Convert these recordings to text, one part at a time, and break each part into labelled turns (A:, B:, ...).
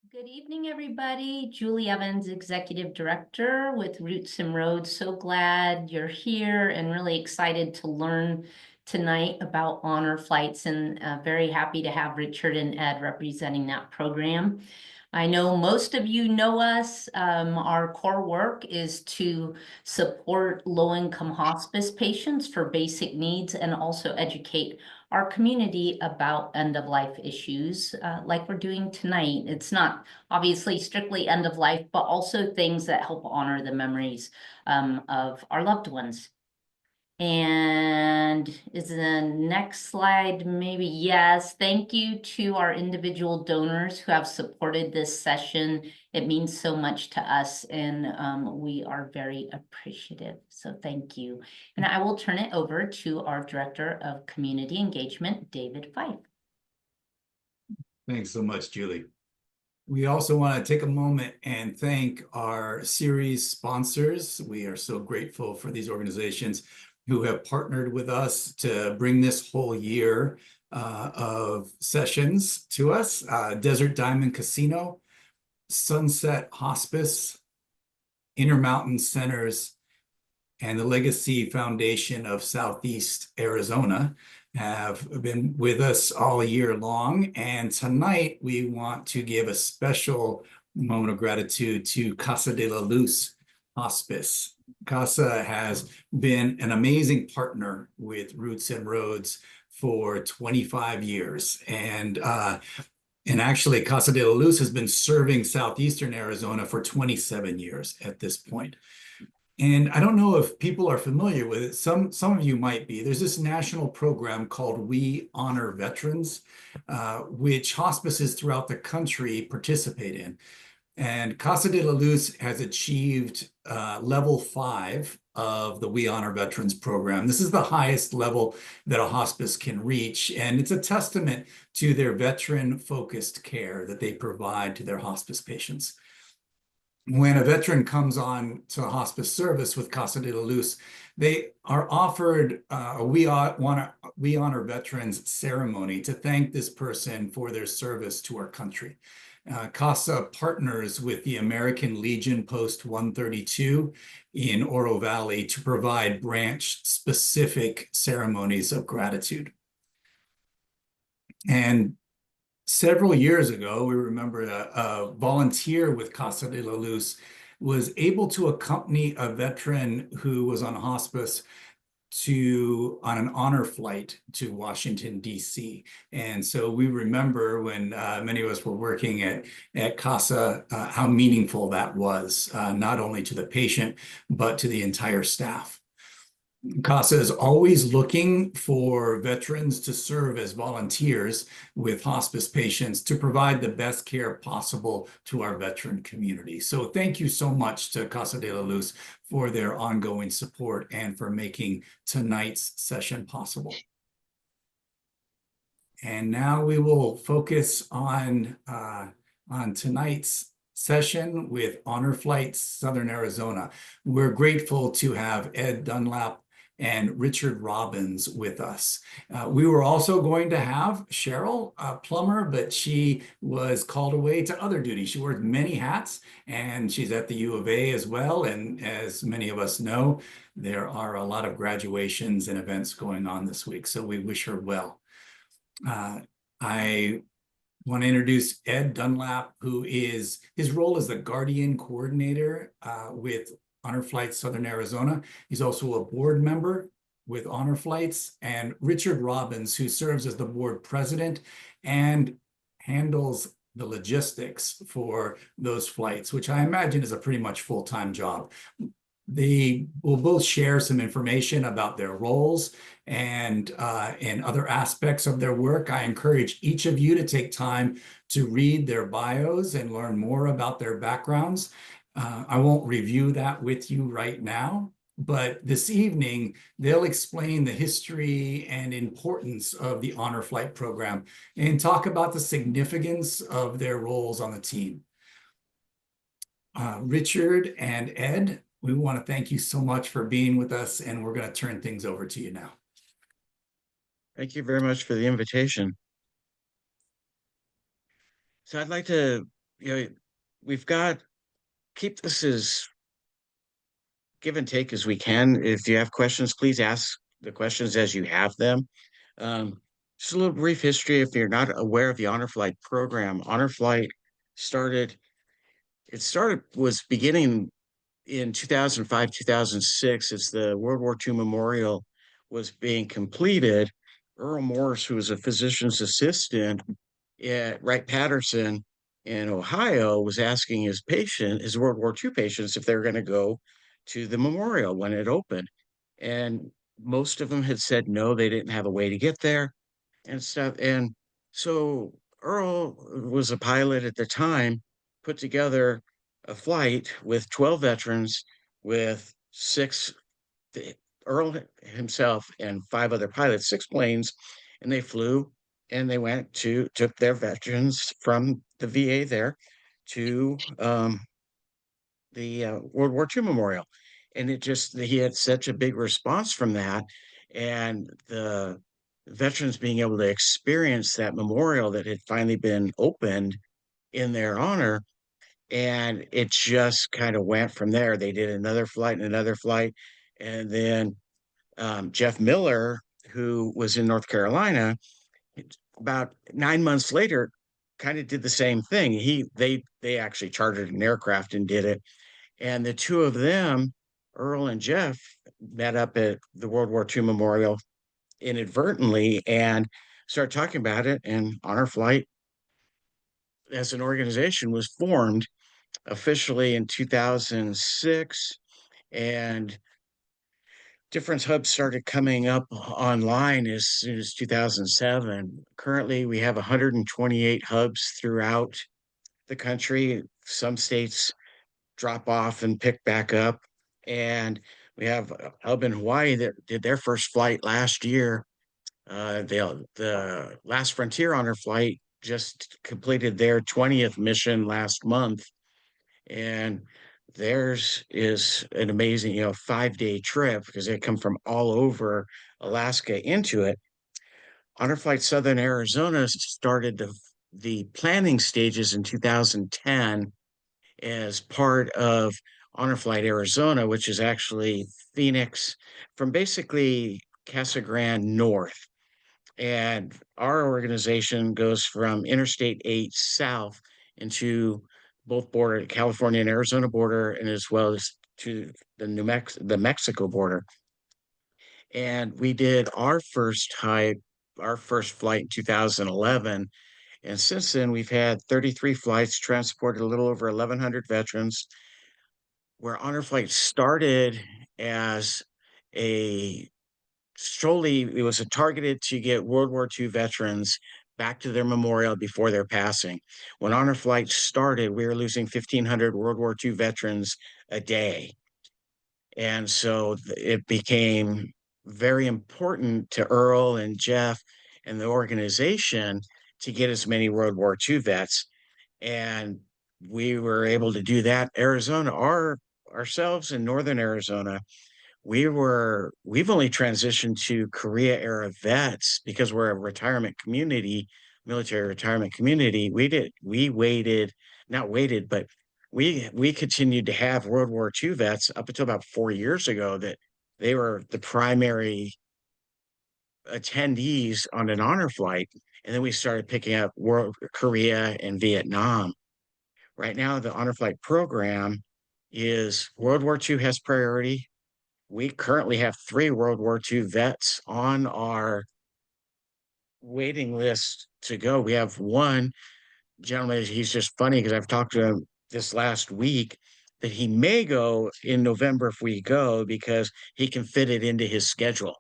A: Good evening, everybody. Julie Evans, Executive Director with Roots and Roads. So glad you're here and really excited to learn tonight about honor flights, and very happy to have Richard and Ed representing that program. I know most of you know us. Our core work is to support low-income hospice patients for basic needs and also educate our community about end-of-life issues, like we're doing tonight. It's not obviously strictly end of life, but also things that help honor the memories of our loved ones. And is the next slide maybe? Yes, thank you to our individual donors who have supported this session. It means so much to us, and we are very appreciative. So thank you. And I will turn it over to our Director of Community Engagement, David Fife.
B: Thanks so much, Julie. We also want to take a moment and thank our series sponsors. We are so grateful for these organizations who have partnered with us to bring this whole year of sessions to us. Desert Diamond Casino, Sunset Hospice, Intermountain Centers, and the Legacy Foundation of Southeast Arizona have been with us all year long. And tonight we want to give a special moment of gratitude to Casa de la Luz Hospice. Casa has been an amazing partner with Roots and Roads for 25 years. And actually, Casa de la Luz has been serving Southeastern Arizona for 27 years at this point. And I don't know if people are familiar with it. Some of you might be. There's this national program called We Honor Veterans, which hospices throughout the country participate in. And Casa de la Luz has achieved level 5 of the We Honor Veterans program. This is the highest level that a hospice can reach, and it's a testament to their veteran-focused care that they provide to their hospice patients. When a veteran comes on to a hospice service with Casa de la Luz, they are offered a We Honor Veterans ceremony to thank this person for their service to our country. Casa partners with the American Legion Post 132 in Oro Valley to provide branch-specific ceremonies of gratitude. And several years ago, we remember a volunteer with Casa de la Luz was able to accompany a veteran who was on hospice on an honor flight to Washington, D.C. And so we remember when many of us were working at Casa, how meaningful that was, not only to the patient, but to the entire staff. Casa is always looking for veterans to serve as volunteers with hospice patients to provide the best care possible to our veteran community. So thank you so much to Casa de la Luz for their ongoing support and for making tonight's session possible. And now we will focus on tonight's session with Honor Flights Southern Arizona. We're grateful to have Ed Dunlap and Richard Robbins with us. We were also going to have Cheryl Plummer, but she was called away to other duties. She wears many hats, and she's at the U of A as well. And as many of us know, there are a lot of graduations and events going on this week, so we wish her well. I want to introduce Ed Dunlap, who is, his role as the Guardian Coordinator with Honor Flights Southern Arizona. He's also a board member with Honor Flights, and Richard Robbins, who serves as the board president and handles the logistics for those flights, which I imagine is a pretty much full-time job. They will both share some information about their roles and other aspects of their work. I encourage each of you to take time to read their bios and learn more about their backgrounds. I won't review that with you right now, but this evening, they'll explain the history and importance of the Honor Flight program and talk about the significance of their roles on the team. Richard and Ed, we want to thank you so much for being with us, and we're going to turn things over to you now.
C: Thank you very much for the invitation. So I'd like to you know, we've got keep this as give and take as we can. If you have questions, please ask the questions as you have them. Um, just a little brief history. If you're not aware of the Honor Flight program, Honor Flight started. It started was beginning in 2005, 2006, as the World War II memorial was being completed. Earl Morse, who was a physician's assistant at Wright-Patterson in Ohio, was asking his World War II patients, if they were going to go to the memorial when it opened. And most of them had said no, they didn't have a way to get there and stuff. And so Earl was a pilot at the time, put together a flight with 12 veterans, with Earl himself and five other pilots, six planes, and they flew and they took their veterans from the VA there to the World War II memorial. And he had such a big response from that. And the veterans being able to experience that memorial that had finally been opened in their honor. And it just kind of went from there. They did another flight and another flight. And then Jeff Miller, who was in North Carolina, about 9 months later, kind of did the same thing. They actually chartered an aircraft and did it. And the two of them, Earl and Jeff, met up at the World War II memorial inadvertently and started talking about it. And Honor Flight, as an organization, was formed officially in 2006. And different hubs started coming up online as soon as 2007. Currently, we have 128 hubs throughout the country. Some states drop off and pick back up. And we have a hub in Hawaii that did their first flight last year. The Last Frontier Honor Flight just completed their 20th mission last month. And theirs is an amazing, 5-day trip because they come from all over Alaska into it. Honor Flight Southern Arizona started the planning stages in 2010 as part of Honor Flight Arizona, which is actually Phoenix from basically Casa Grande north. And our organization goes from Interstate 8 south into both border, California and Arizona border, and as well as to the Mexico border. And we did our first flight in 2011. And since then, we've had 33 flights, transported a little over 1,100 veterans. Where Honor Flight started as a it was targeted to get World War II veterans back to their memorial before their passing. When Honor Flight started, we were losing 1,500 World War II veterans a day. And so it became very important to Earl and Jeff and the organization to get as many World War II vets. And we were able to do that. Arizona, ourselves in Northern Arizona, we've only transitioned to Korea era vets because we're a retirement community, military retirement community. We waited, not waited, but we continued to have World War II vets up until about 4 years ago, that they were the primary attendees on an honor flight. And then we started picking up Korea and Vietnam. Right now, the honor flight program is World War II has priority. We currently have 3 World War II vets on our waiting list to go. We have one gentleman, he's just funny because I've talked to him this last week, that he may go in November if we go because he can fit it into his schedule.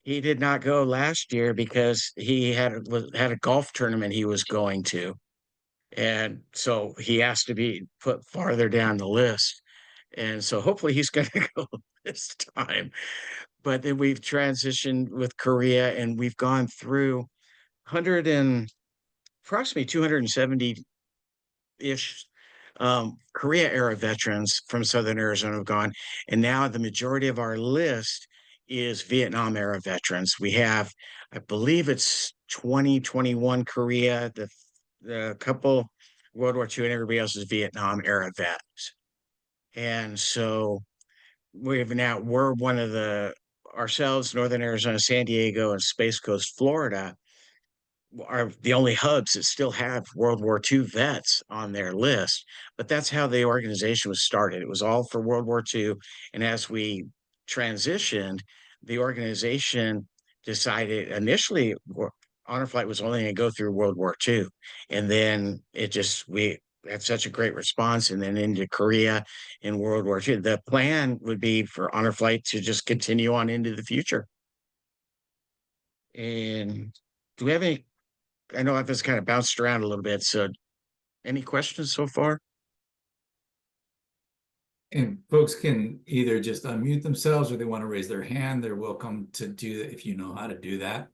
C: He did not go last year because he had a golf tournament he was going to. And so he has to be put farther down the list. And so hopefully he's going to go this time. But then we've transitioned with Korea, and we've gone through approximately 270-ish Korea era veterans from Southern Arizona have gone. And now the majority of our list is Vietnam era veterans. We have, I believe it's 2021 Korea, the couple World War II and everybody else is Vietnam era vets. And so we're one of ourselves, Northern Arizona, San Diego, and Space Coast, Florida, are the only hubs that still have World War II vets on their list. But that's how the organization was started. It was all for World War II. And as we transitioned, the organization decided initially Honor Flight was only going to go through World War II. And then we had such a great response, and then into Korea in World War II. The plan would be for Honor Flight to just continue on into the future. And do we have any? I know I've just kind of bounced around a little bit. So, any questions so far?
B: And folks can either just unmute themselves or they want to raise their hand. They're welcome to do that if you know how to do that.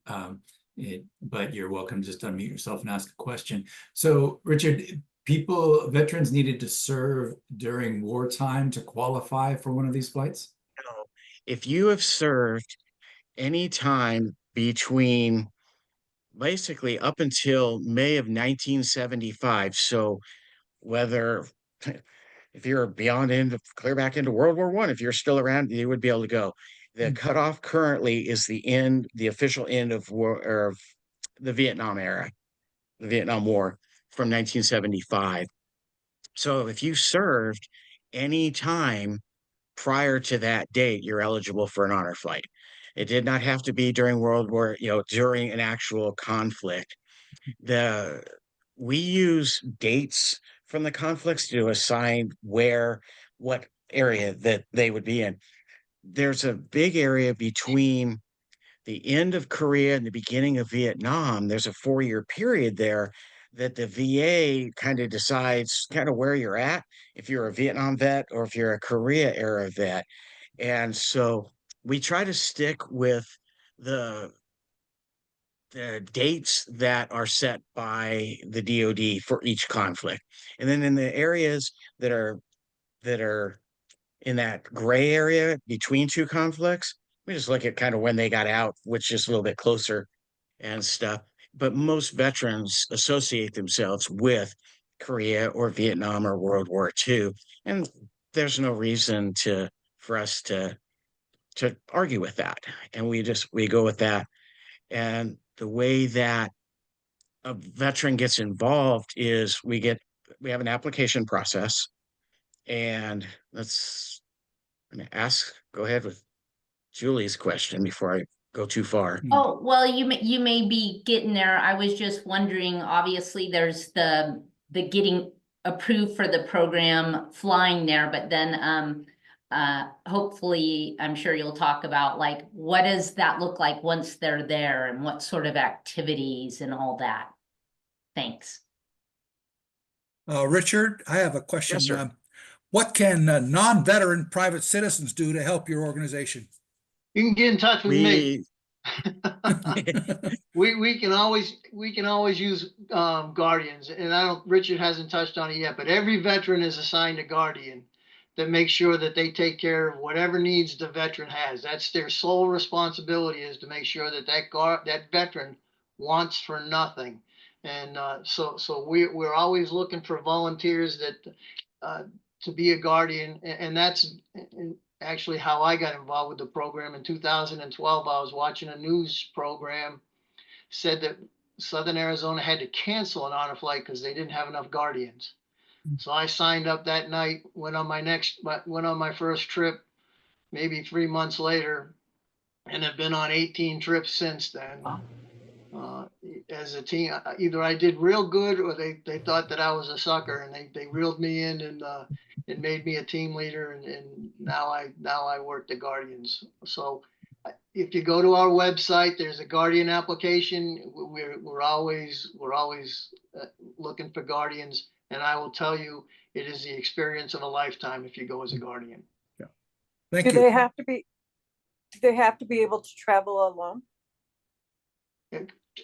B: But you're welcome to just unmute yourself and ask a question. So, Richard, veterans needed to serve during wartime to qualify for one of these flights?
C: No. If you have served any time between basically up until May of 1975, so whether if you're clear back into World War I, if you're still around, you would be able to go. The cutoff currently is the official end of the Vietnam era, the Vietnam War from 1975. So if you served any time prior to that date, you're eligible for an honor flight. It did not have to be during during an actual conflict. We use dates from the conflicts to assign what area that they would be in. There's a big area between the end of Korea and the beginning of Vietnam. There's a 4-year period there that the VA kind of decides kind of where you're at, if you're a Vietnam vet or if you're a Korea era vet. And so we try to stick with the dates that are set by the DoD for each conflict. And then in the areas that are in that gray area between two conflicts, we just look at kind of when they got out, which is a little bit closer and stuff. But most veterans associate themselves with Korea or Vietnam or World War II. And there's no reason for us to argue with that. And we go with that. And the way that a veteran gets involved is we have an application process. And go ahead with Julie's question before I go too far.
A: Oh, well, you may be getting there. I was just wondering, obviously, there's the getting approved for the program, flying there, but then hopefully, I'm sure you'll talk about like, what does that look like once they're there and what sort of activities and all that? Thanks.
D: Richard, I have a question.
C: Yes, sir.
D: What can non-veteran private citizens do to help your organization?
E: You can get in touch with me. We can always use guardians, and Richard hasn't touched on it yet, but every veteran is assigned a guardian that makes sure that they take care of whatever needs the veteran has. That's their sole responsibility, is to make sure that that veteran wants for nothing. And so we're always looking for volunteers that to be a guardian, and that's actually how I got involved with the program. In 2012, I was watching a news program, said that Southern Arizona had to cancel an honor flight because they didn't have enough guardians. So I signed up that night, went on my first trip, maybe 3 months later, and have been on 18 trips since then. As a team, either I did real good or they thought that I was a sucker, and they reeled me in and made me a team leader, and now I work the Guardians. So if you go to our website, there's a Guardian application. We're always looking for Guardians, and I will tell you, it is the experience of a lifetime if you go as a Guardian.
D: Yeah. Thank
F: Do
D: you.
F: they have to be able to travel alone?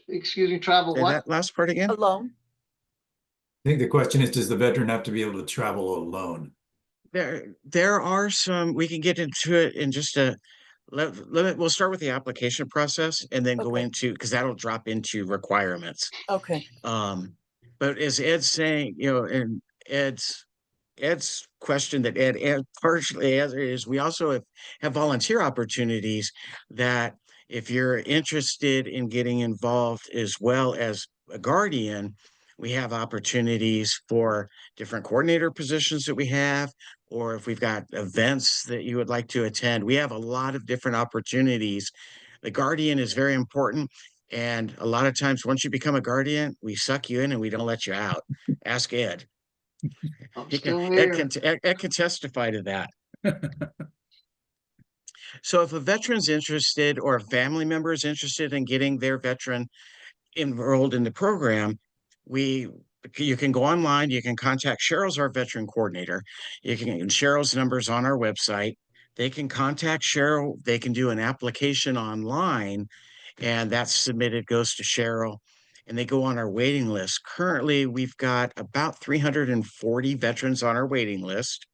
E: Excuse me, travel
C: Say
E: what?
C: that last part again?
F: Alone?
B: I think the question is, does the veteran have to be able to travel alone?
C: There are some, we can get into it in just we'll start with the application process and then go
F: Okay.
C: into, because that'll drop into requirements.
F: Okay.
C: But as Ed's saying, and Ed's question that Ed partially answered is we also have volunteer opportunities that if you're interested in getting involved as well as a guardian, we have opportunities for different coordinator positions that we have, or if we've got events that you would like to attend, we have a lot of different opportunities. The guardian is very important. And a lot of times, once you become a guardian, we suck you in and we don't let you out. Ask Ed.
E: I'm
C: He can,
E: still
C: Ed can,
E: here.
C: Ed can testify to that. So if a veteran's interested or a family member is interested in getting their veteran enrolled in the program, you can go online, you can contact Cheryl's our veteran coordinator. Cheryl's number's on our website. They can contact Cheryl, they can do an application online, and that's submitted, goes to Cheryl, and they go on our waiting list. Currently, we've got about 340 veterans on our waiting list,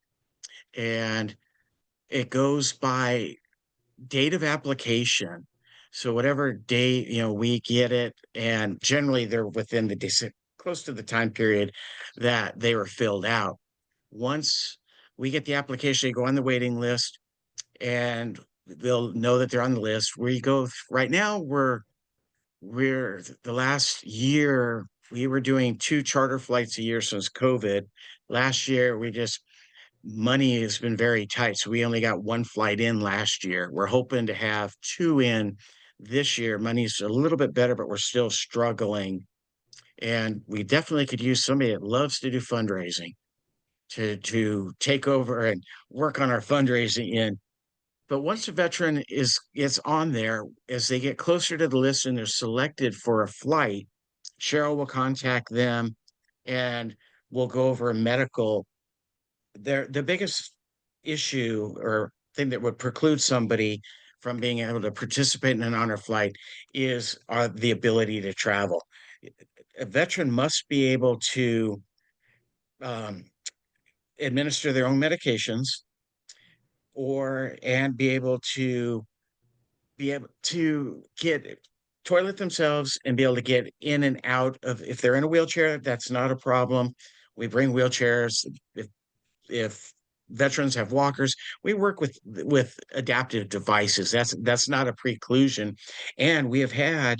C: and it goes by date of application. So whatever date, we get it, and generally they're within close to the time period that they were filled out. Once we get the application, they go on the waiting list, and they'll know that they're on the list. Where you go right now, we're the last year we were doing 2 charter flights a year since COVID. Last year money has been very tight, so we only got 1 flight in last year. We're hoping to have 2 in this year. Money's a little bit better, but we're still struggling, and we definitely could use somebody that loves to do fundraising to take over and work on our fundraising end. But once a veteran is on there, as they get closer to the list and they're selected for a flight, Cheryl will contact them and we'll go over a medical. The biggest issue or thing that would preclude somebody from being able to participate in an honor flight is the ability to travel. A veteran must be able to administer their own medications and be able to get toilet themselves and be able to get in and out of. If they're in a wheelchair, that's not a problem. We bring wheelchairs. If veterans have walkers, we work with adaptive devices. That's not a preclusion. And we have had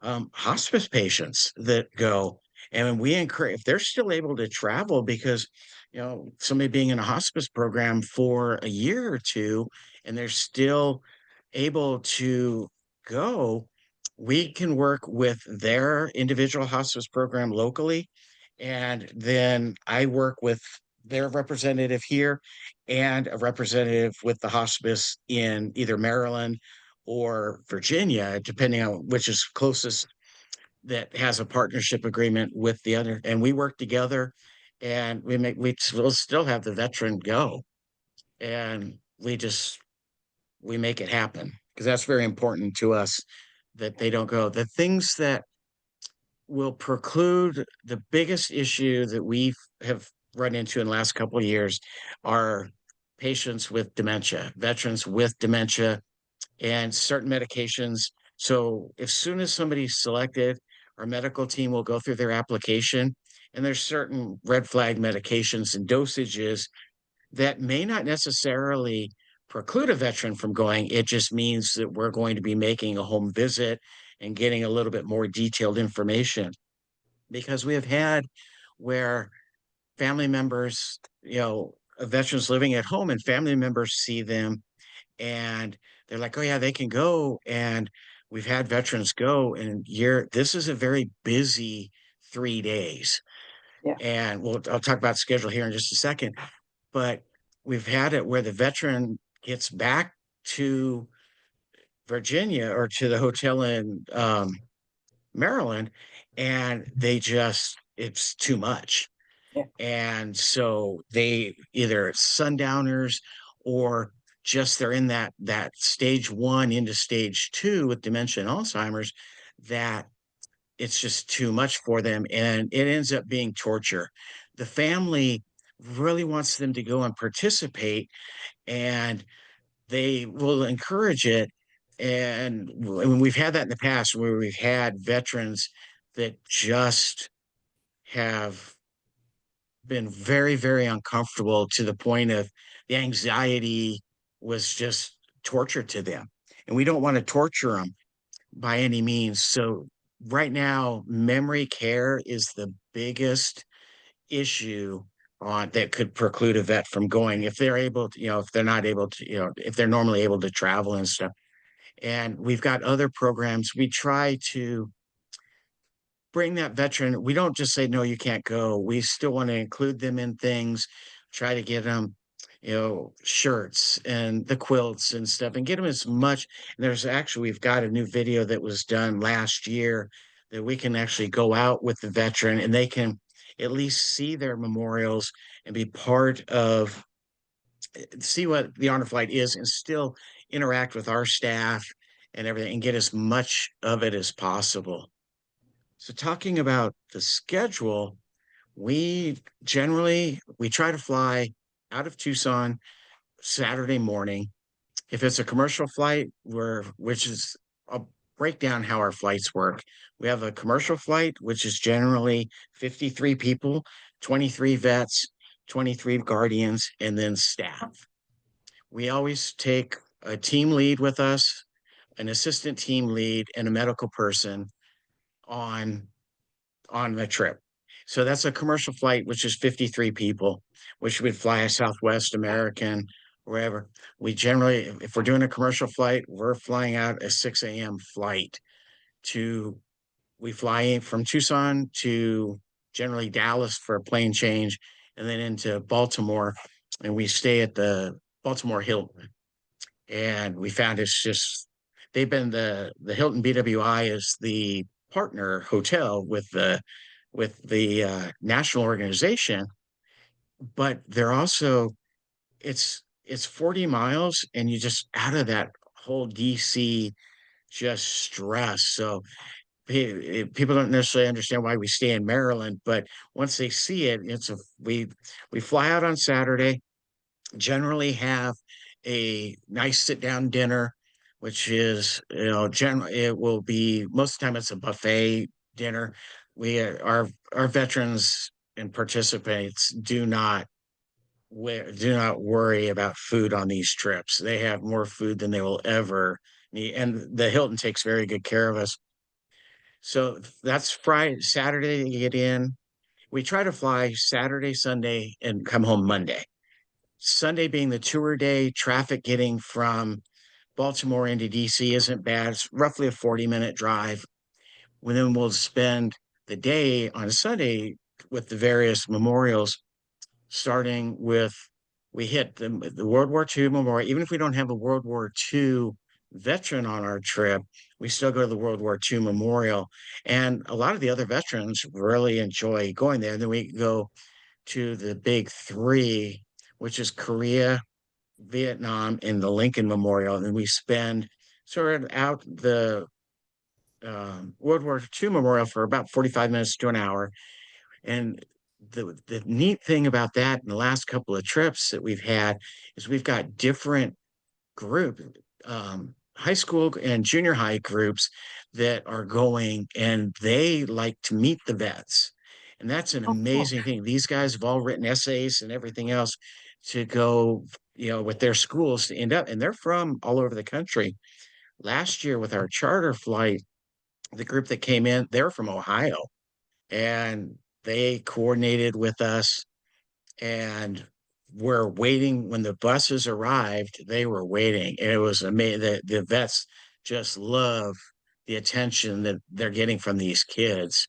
C: hospice patients that go, and we encourage if they're still able to travel, because somebody being in a hospice program for a year or two and they're still able to go, we can work with their individual hospice program locally, and then I work with their representative here and a representative with the hospice in either Maryland or Virginia, depending on which is closest, that has a partnership agreement with the other. And we work together, and we'll still have the veteran go. And we make it happen, because that's very important to us, that they don't go. The things that will preclude, the biggest issue that we have run into in the last couple of years are patients with dementia, veterans with dementia, and certain medications. So as soon as somebody's selected, our medical team will go through their application, and there's certain red flag medications and dosages that may not necessarily preclude a veteran from going. It just means that we're going to be making a home visit and getting a little bit more detailed information, because we have had where family members, veterans living at home, and family members see them and they're like, oh yeah, they can go. And we've had veterans go, and this is a very busy 3 days.
F: Yeah.
C: And I'll talk about schedule here in just a second, but we've had it where the veteran gets back to Virginia or to the hotel in Maryland, and it's too much.
F: Yeah.
C: And so they either sundowners or just they're in that stage 1 into stage 2 with dementia and Alzheimer's, that it's just too much for them, and it ends up being torture. The family really wants them to go and participate, and they will encourage it. And we've had that in the past, where we've had veterans that just have been very, very uncomfortable to the point of the anxiety was just torture to them. And we don't want to torture them by any means. So right now, memory care is the biggest issue on that could preclude a vet from going if they're able to, if they're not able to, if they're normally able to travel and stuff. And we've got other programs. We try to bring that veteran. We don't just say, no, you can't go. We still want to include them in things, try to get them, shirts and the quilts and stuff and get them as much. And there's actually, we've got a new video that was done last year that we can actually go out with the veteran and they can at least see their memorials and be part of, see what the honor flight is and still interact with our staff and everything and get as much of it as possible. So talking about the schedule, we try to fly out of Tucson Saturday morning. If it's a commercial flight, I'll break down how our flights work. We have a commercial flight, which is generally 53 people, 23 vets, 23 guardians, and then staff. We always take a team lead with us, an assistant team lead, and a medical person on the trip. So that's a commercial flight, which is 53 people, which would fly a Southwest American, wherever. We generally, if we're doing a commercial flight, we're flying out a 6 a.m. flight we fly in from Tucson to generally Dallas for a plane change and then into Baltimore. And we stay at the Baltimore Hilton. And we found they've been the Hilton BWI is the partner hotel with the national organization, but they're also it's 40 miles and you just out of that whole DC just stress. So people don't necessarily understand why we stay in Maryland, but once they see it, we fly out on Saturday, generally have a nice sit down dinner, which is, generally it will be most of the time it's a buffet dinner. Our veterans and participants do not worry about food on these trips. They have more food than they will ever need, and the Hilton takes very good care of us. So that's Friday, Saturday to get in. We try to fly Saturday, Sunday, and come home Monday. Sunday being the tour day, traffic getting from Baltimore into DC isn't bad. It's roughly a 40-minute drive. And then we'll spend the day on Sunday with the various memorials, starting with, we hit the World War II memorial. Even if we don't have a World War II veteran on our trip, we still go to the World War II memorial. And a lot of the other veterans really enjoy going there. And then we go to the big three, which is Korea, Vietnam, and the Lincoln Memorial. And we spend sort of out the World War II memorial for about 45 minutes to an hour. And the neat thing about that in the last couple of trips that we've had is we've got different group, high school and junior high groups that are going and they like to meet the vets. And that's an
F: Oh, cool.
C: amazing thing. These guys have all written essays and everything else to go, with their schools to end up, and they're from all over the country. Last year with our charter flight, the group that came in, they're from Ohio and they coordinated with us and were waiting when the buses arrived. They were waiting, and it was amazing. The vets just love the attention that they're getting from these kids.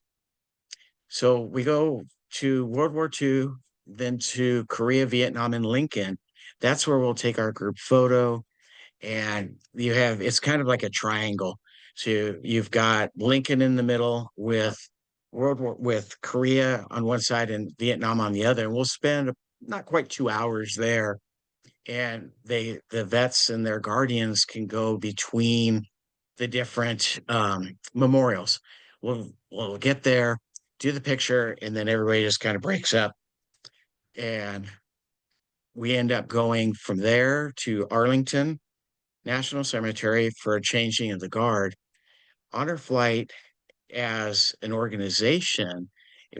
C: So we go to World War II, then to Korea, Vietnam, and Lincoln. That's where we'll take our group photo. And it's kind of like a triangle. So you've got Lincoln in the middle with Korea on one side and Vietnam on the other. And we'll spend not quite 2 hours there. And the vets and their guardians can go between the different memorials. We'll get there, do the picture, and then everybody just kind of breaks up. And we end up going from there to Arlington National Cemetery for a changing of the guard. Honor Flight as an organization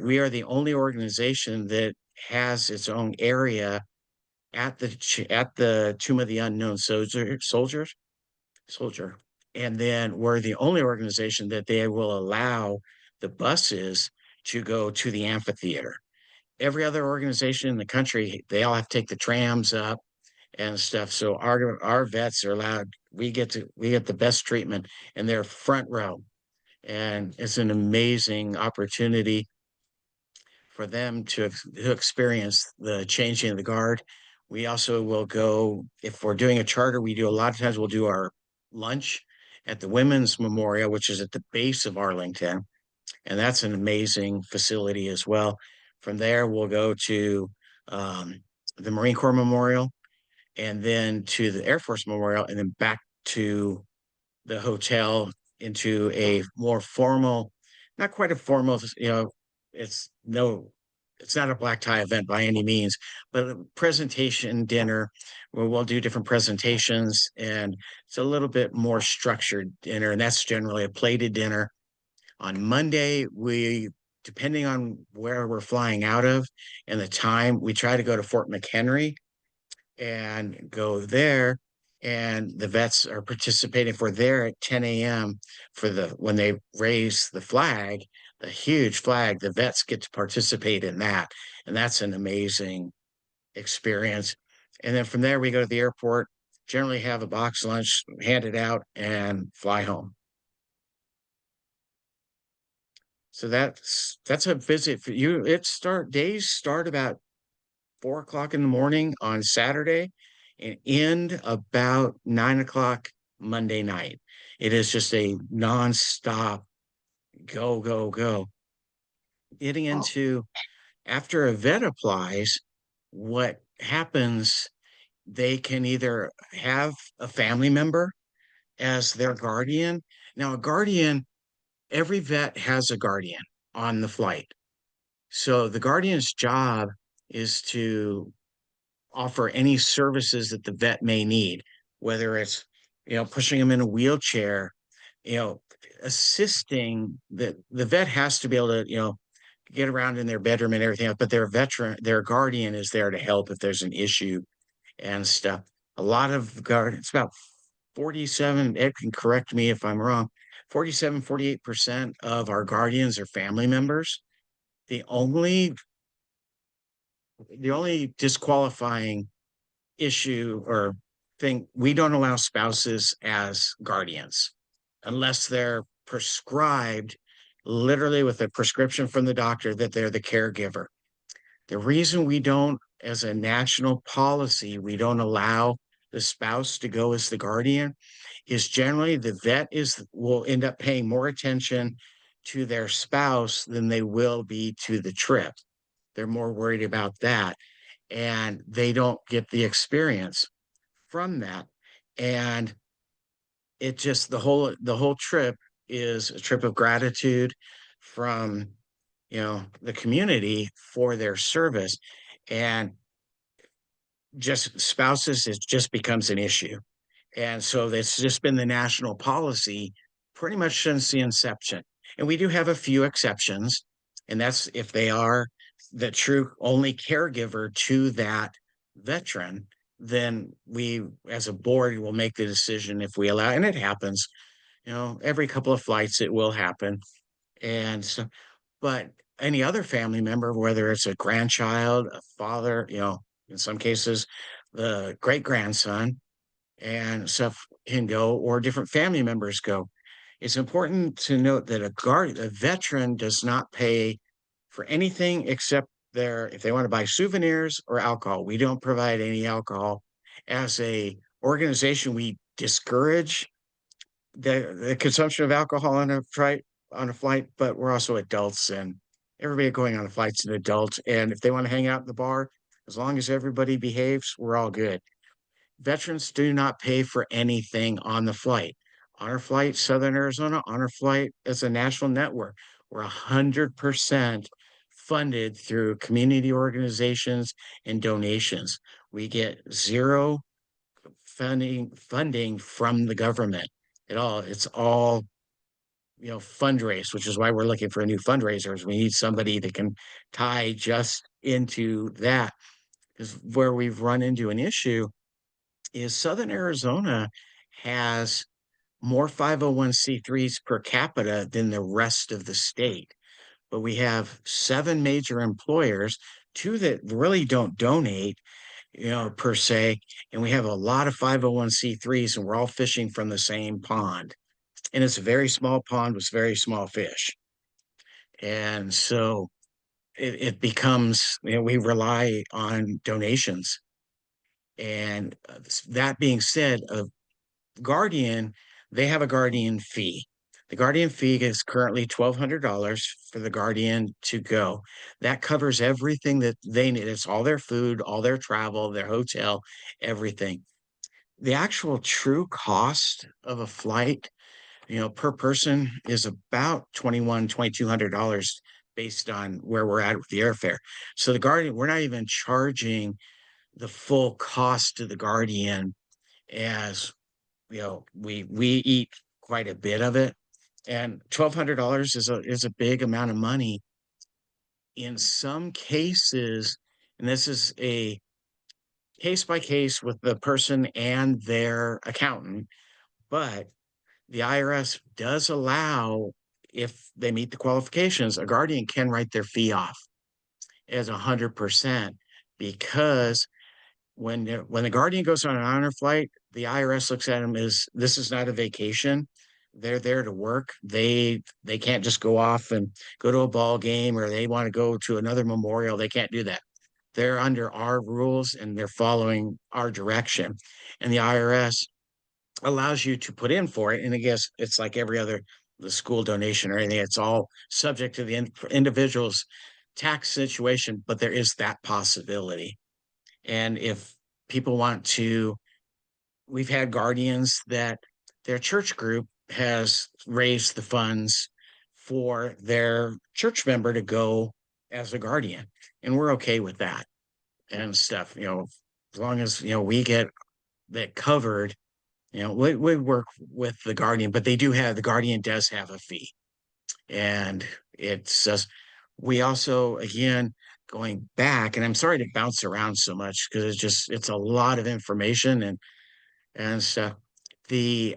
C: We are the only organization that has its own area at the Tomb of the Unknown Soldier. And then we're the only organization that they will allow the buses to go to the amphitheater. Every other organization in the country, they all have to take the trams up and stuff. So our vets are allowed, we get the best treatment and they're front row. And it's an amazing opportunity for them to experience the changing of the guard. We also will go, if we're doing a charter, we do a lot of times we'll do our lunch at the Women's Memorial, which is at the base of Arlington. And that's an amazing facility as well. From there, we'll go to the Marine Corps Memorial, and then to the Air Force Memorial, and then back to the hotel into a more formal, not quite a formal, it's not a black tie event by any means, but a presentation dinner where we'll do different presentations, and it's a little bit more structured dinner, and that's generally a plated dinner. On Monday, depending on where we're flying out of and the time, we try to go to Fort McHenry and go there. And the vets are participating. If we're there at 10 a.m. when they raise the flag, the huge flag, the vets get to participate in that. And that's an amazing experience. And then from there, we go to the airport, generally have a box lunch handed out, and fly home. So that's a visit for you. Days start about 4 o'clock in the morning on Saturday and end about 9 o'clock Monday night. It is just a nonstop go, go, go. Getting into after a vet applies, what happens, they can either have a family member as their guardian. Now, a guardian, every vet has a guardian on the flight. So the guardian's job is to offer any services that the vet may need, whether it's, pushing them in a wheelchair, assisting the vet has to be able to, get around in their bedroom and everything else, but their guardian is there to help if there's an issue and stuff. A lot of it's about 47, Ed can correct me if I'm wrong, 48% of our guardians are family members. The only disqualifying issue or thing, we don't allow spouses as guardians unless they're prescribed, literally with a prescription from the doctor, that they're the caregiver. The reason we don't, as a national policy, we don't allow the spouse to go as the guardian is generally the vet will end up paying more attention to their spouse than they will be to the trip. They're more worried about that, and they don't get the experience from that. And it just, the whole trip is a trip of gratitude from, the community for their service. And just spouses, it just becomes an issue. And so it's just been the national policy pretty much since the inception. And we do have a few exceptions, and that's if they are the true only caregiver to that veteran, then we as a board will make the decision if we allow, and it happens, every couple of flights it will happen. And so, but any other family member, whether it's a grandchild, a father, in some cases, the great grandson and stuff can go, or different family members go. It's important to note that a veteran does not pay for anything except if they want to buy souvenirs or alcohol. We don't provide any alcohol. As a organization, we discourage the consumption of alcohol on a flight, but we're also adults, and everybody going on a flight's an adult. And if they want to hang out in the bar, as long as everybody behaves, we're all good. Veterans do not pay for anything on the flight. Honor Flight, Southern Arizona, Honor Flight as a national network. We're 100% funded through community organizations and donations. We get zero funding from the government at all. It's all fundraise, which is why we're looking for a new fundraisers. We need somebody that can tie just into that. Because where we've run into an issue is Southern Arizona has more 501c3s per capita than the rest of the state. But we have 7 major employers, 2 that really don't donate, per se. And we have a lot of 501c3s, and we're all fishing from the same pond. And it's a very small pond with very small fish. And so it becomes, we rely on donations. And that being said, a guardian, they have a guardian fee. The guardian fee is currently $1,200 for the guardian to go. That covers everything that they need. It's all their food, all their travel, their hotel, everything. The actual true cost of a flight, per person is about $2,200 based on where we're at with the airfare. So the guardian, we're not even charging the full cost to the guardian, as we eat quite a bit of it. And $1,200 is a big amount of money. In some cases, and this is a case by case with the person and their accountant, but the IRS does allow, if they meet the qualifications, a guardian can write their fee off as 100%, because when the guardian goes on an honor flight, the IRS looks at them as, this is not a vacation. They're there to work. They can't just go off and go to a ball game, or they want to go to another memorial. They can't do that. They're under our rules and they're following our direction. And the IRS allows you to put in for it. And I guess it's like every other, the school donation or anything, it's all subject to the individual's tax situation, but there is that possibility. And if people want to, we've had guardians that their church group has raised the funds for their church member to go as a guardian, and we're okay with that and stuff, as long as, we get that covered. We work with the guardian, but the guardian does have a fee. And it says, we also, again, going back, and I'm sorry to bounce around so much because it's a lot of information and stuff. The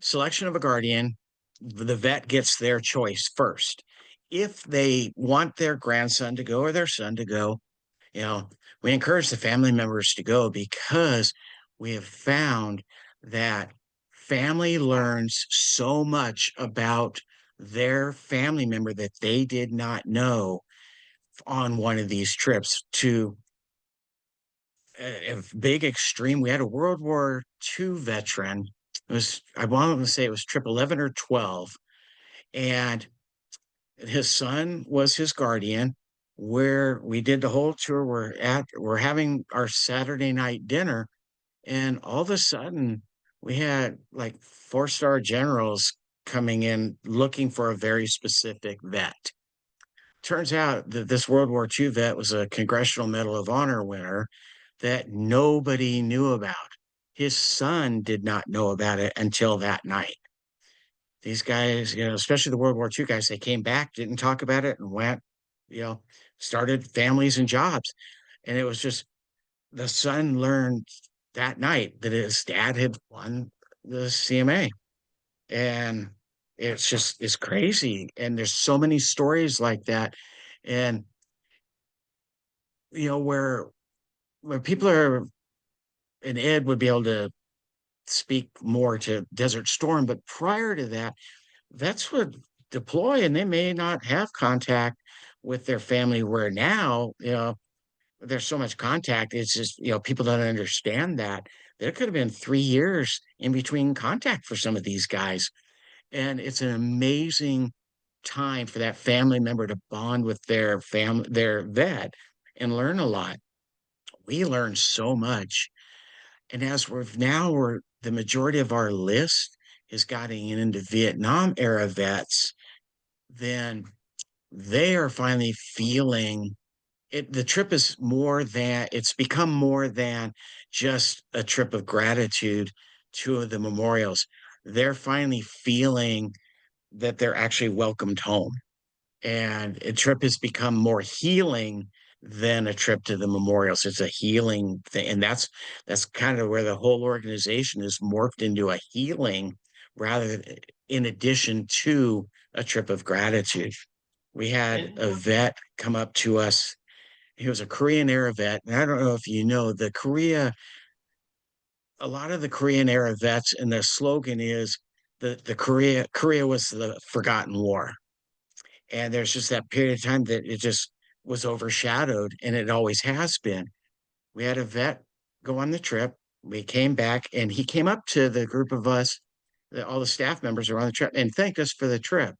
C: selection of a guardian, the vet gets their choice first. If they want their grandson to go or their son to go, we encourage the family members to go, because we have found that family learns so much about their family member that they did not know on one of these trips. To a big extreme, we had a World War II veteran. I want to say it was trip 11 or 12, and his son was his guardian. Where we did the whole tour, we're having our Saturday night dinner, and all of a sudden we had like 4-star generals coming in looking for a very specific vet. Turns out that this World War II vet was a Congressional Medal of Honor winner that nobody knew about. His son did not know about it until that night. These guys, especially the World War II guys, they came back, didn't talk about it, and went, started families and jobs. And it was just, the son learned that night that his dad had won the CMA. And it's crazy. And there's so many stories like that. And, where people are, and Ed would be able to speak more to Desert Storm, but prior to that, vets would deploy and they may not have contact with their family, where now, there's so much contact. It's just, people don't understand that. There could have been 3 years in between contact for some of these guys. And it's an amazing time for that family member to bond with their vet and learn a lot. We learn so much. And as we're the majority of our list is getting into Vietnam era vets, then they are finally feeling it. The trip is it's become more than just a trip of gratitude to the memorials. they're finally feeling that they're actually welcomed home. And a trip has become more healing than a trip to the memorials. It's a healing thing. And that's kind of where the whole organization is morphed into a healing rather than in addition to a trip of gratitude. We had
E: And
C: a vet come up to us. He was a Korean era vet. And I don't know if you know a lot of the Korean era vets, and their slogan is the Korea was the forgotten war. And there's just that period of time that it just was overshadowed, and it always has been. We had a vet go on the trip. We came back, and he came up to the group of us, all the staff members who were on the trip, and thanked us for the trip,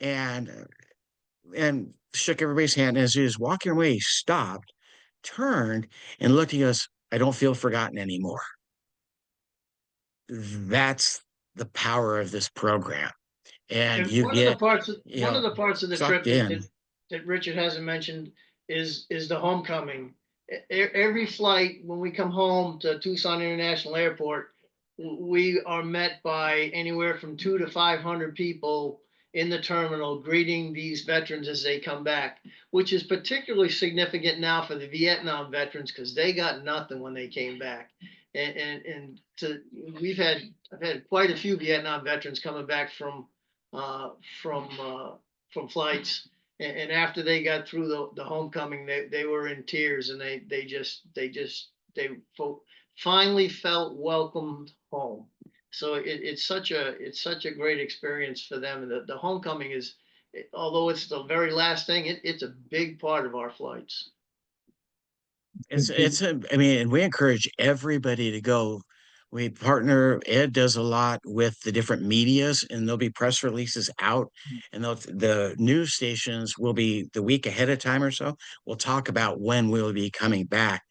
C: and and shook everybody's hand. And as he was walking away, he stopped, turned, and looked at us. I don't feel forgotten anymore. That's the power of this program, and
E: And
C: you get,
E: one of the parts of the trip
C: sucked in.
E: that Richard hasn't mentioned is the homecoming. Every flight, when we come home to Tucson International Airport, we are met by anywhere from 200 to 500 people in the terminal greeting these veterans as they come back, which is particularly significant now for the Vietnam veterans because they got nothing when they came back. And I've had quite a few Vietnam veterans coming back uh, from from flights, and after they got through the homecoming, they were in tears, and they finally felt welcomed home. So it's such a great experience for them, and the homecoming is, although it's the very last thing, it's a big part of our flights.
C: I mean, and we encourage everybody to go. We partner, Ed does a lot with the different medias, and there'll be press releases out, and the news stations will be the week ahead of time or so. We'll talk about when we'll be coming back.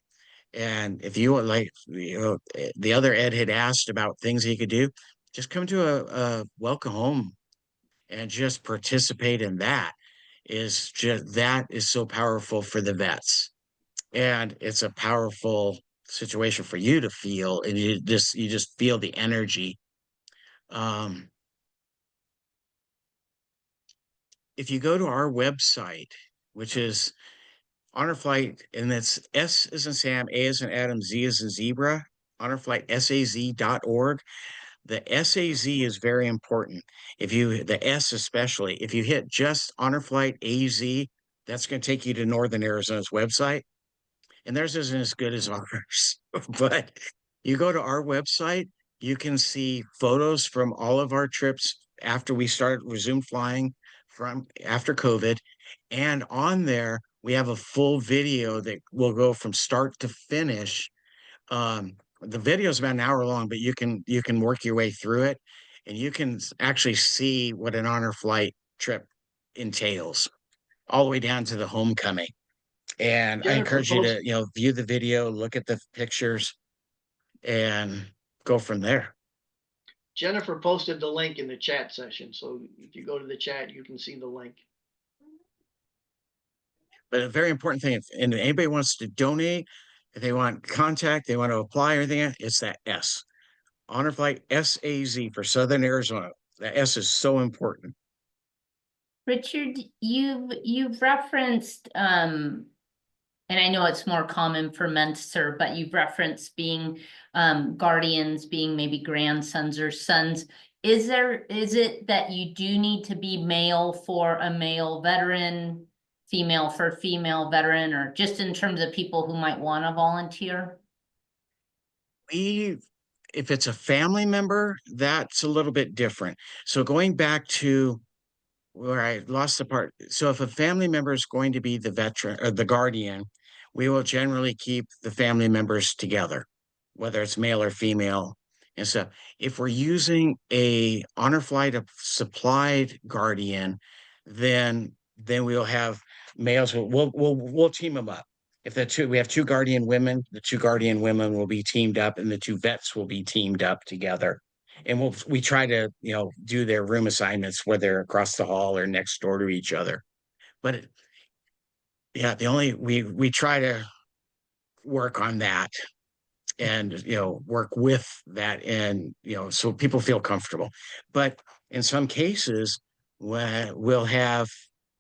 C: And if you would like, the other Ed had asked about things he could do, just come to a welcome home and just participate in that. That is so powerful for the vets, and it's a powerful situation for you to feel, and you just feel the energy. um if you go to our website, which is Honor Flight, and that's S as in Sam, A as in Adam, Z as in zebra, honorflightsaz.org. The SAZ is very important. The S especially, if you hit just Honor Flight AZ, that's going to take you to Northern Arizona's website. And theirs isn't as good as ours. But you go to our website, you can see photos from all of our trips after we resumed flying from after COVID. And on there, we have a full video that will go from start to finish. The video is about an hour long, but you can work your way through it, and you can actually see what an honor flight trip entails, all the way down to the homecoming. And I
E: Jennifer
C: encourage you
E: post,
C: to, view the video, look at the pictures, and go from there.
E: Jennifer posted the link in the chat session, so if you go to the chat, you can see the link.
C: But a very important thing, and anybody wants to donate, if they want contact, they want to apply or anything, it's that S. Honor Flight SAZ for Southern Arizona. The S is so important.
A: Richard, you've referenced, and I know it's more common for men to serve, but you've referenced being guardians, being maybe grandsons or sons. Is it that you do need to be male for a male veteran, female for a female veteran, or just in terms of people who might want to volunteer?
C: If it's a family member, that's a little bit different. So going back to where I lost the part. So if a family member is going to be the veteran or the guardian, we will generally keep the family members together, whether it's male or female. And so if we're using a honor flight supplied guardian, then we'll have males. We'll team them up. If we have two guardian women, the two guardian women will be teamed up, and the two vets will be teamed up together. And we try to, do their room assignments, whether across the hall or next door to each other. But we try to work on that. and work with that, and so people feel comfortable. But in some cases, we'll have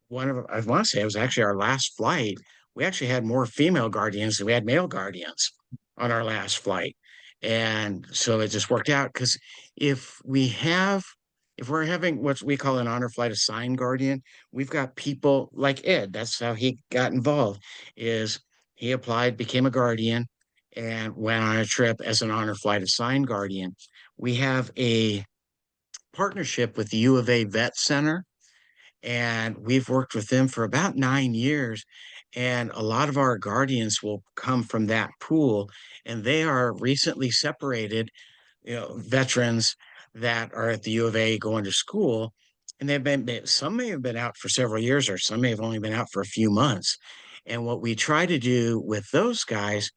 C: one of, I want to say it was actually our last flight, we actually had more female guardians than we had male guardians on our last flight. And so it just worked out, because if we're having what we call an honor flight assigned guardian, we've got people like Ed. That's how he got involved, is he applied, became a guardian, and went on a trip as an honor flight assigned guardian. We have a partnership with the U of A Vet Center, and we've worked with them for about 9 years. And a lot of our guardians will come from that pool, and they are recently separated, veterans that are at the U of A going to school. And some may have been out for several years, or some may have only been out for a few months. And what we try to do with those guys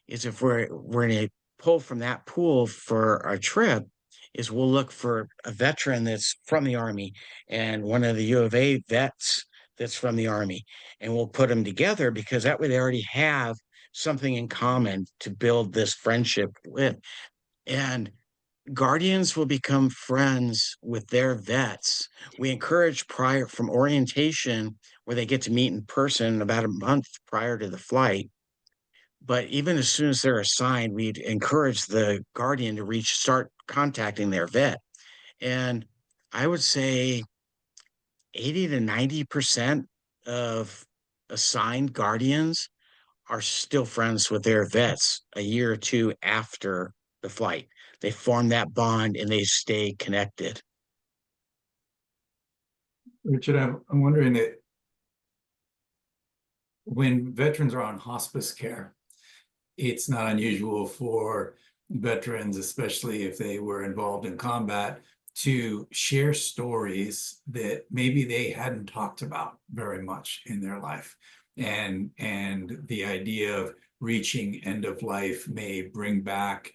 C: is, if we're going to pull from that pool for a trip, is we'll look for a veteran that's from the Army and one of the U of A vets that's from the Army. And we'll put them together, because that way they already have something in common to build this friendship with. And guardians will become friends with their vets. We encourage prior from orientation, where they get to meet in person about a month prior to the flight. But even as soon as they're assigned, we'd encourage the guardian to start contacting their vet. And I would say 80 to 90% of assigned guardians are still friends with their vets a year or two after the flight. They form that bond and they stay connected.
B: Richard, I'm wondering that when veterans are on hospice care, it's not unusual for veterans, especially if they were involved in combat, to share stories that maybe they hadn't talked about very much in their life. And the idea of reaching end of life may bring back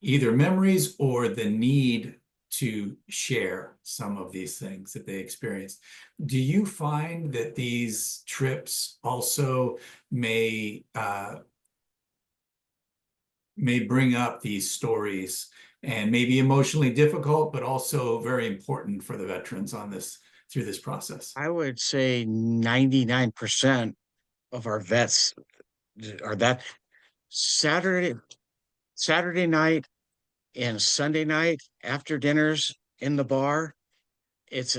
B: either memories or the need to share some of these things that they experienced. Do you find that these trips also may bring up these stories, and may be emotionally difficult, but also very important for the veterans through this process?
C: I would say 99% of our vets are that. Saturday night and Sunday night after dinners in the bar, it's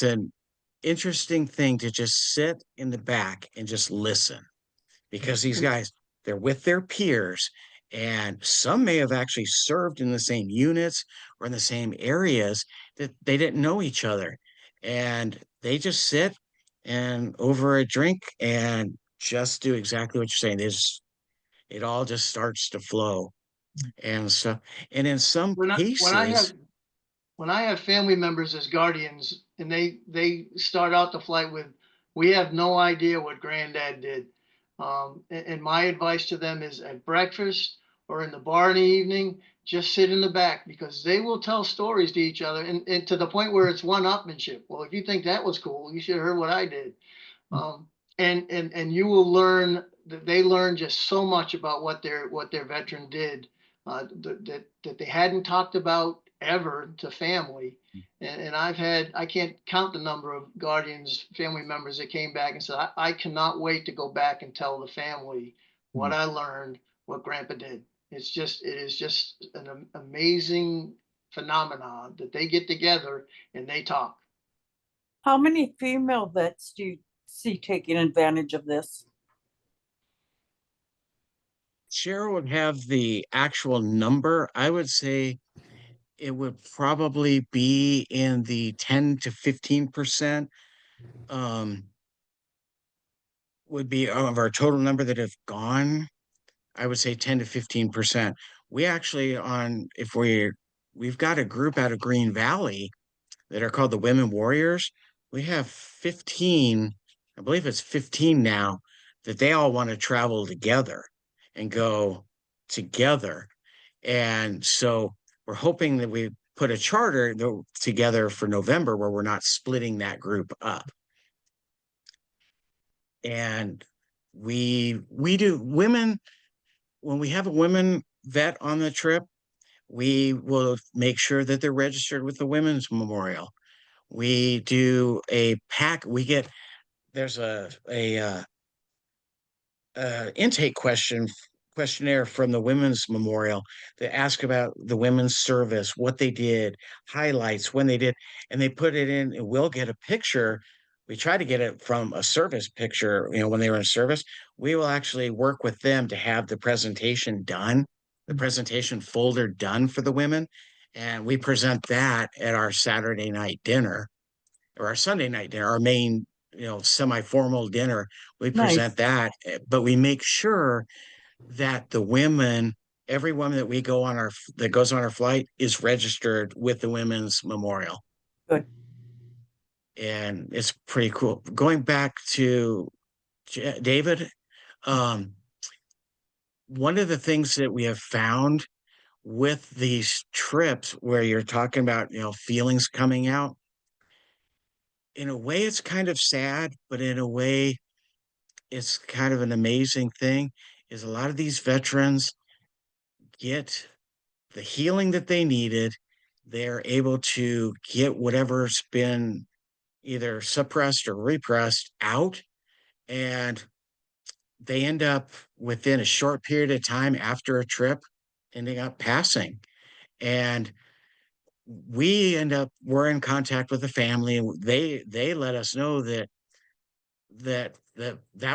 C: an interesting thing to just sit in the back and just listen, because these guys, they're with their peers, and some may have actually served in the same units or in the same areas, that they didn't know each other, and they just sit and over a drink and just do exactly what you're saying. It all just starts to flow. And so, and in some
E: When
C: cases,
E: I have family members as guardians, and they start out the flight with, "We have no idea what granddad did." And my advice to them is, at breakfast or in the bar in the evening, just sit in the back, because they will tell stories to each other, and to the point where it's one-upmanship. Well, if you think that was cool, you should have heard what I did. And you will learn that they learn just so much about what their veteran did, that they hadn't talked about ever to family. And I can't count the number of guardians, family members that came back and said, I cannot wait to go back and tell the family what I learned, what Grandpa did. It is just an amazing phenomenon that they get together and they talk.
F: How many female vets do you see taking advantage of this?
C: Cheryl would have the actual number. I would say it would probably be in the 10 to 15%, would be of our total number that have gone. I would say 10 to 15%. We actually we've got a group out of Green Valley that are called the Women Warriors. We have 15, I believe it's 15 now, that they all want to travel together and go together. And so we're hoping that we put a charter together for November, where we're not splitting that group up. And we do women, when we have a women vet on the trip, we will make sure that they're registered with the Women's Memorial. We do a pack, there's intake questionnaire from the Women's Memorial that ask about the women's service, what they did, highlights when they did, and they put it in, and we'll get a picture. We try to get it from a service picture, when they were in service. We will actually work with them to have the presentation done, the presentation folder done for the women. And we present that at our Saturday night dinner or our Sunday night dinner, our main, semi-formal dinner. We
F: Nice.
C: present that, but we make sure that the women, every woman that that goes on our flight is registered with the Women's Memorial.
F: Good.
C: And it's pretty cool. Going back to David, one of the things that we have found with these trips where you're talking about, feelings coming out, in a way it's kind of sad, but in a way it's kind of an amazing thing, is a lot of these veterans get the healing that they needed. They're able to get whatever's been either suppressed or repressed out, and they end up within a short period of time after a trip ending up passing. And we're in contact with the family, and they let us know that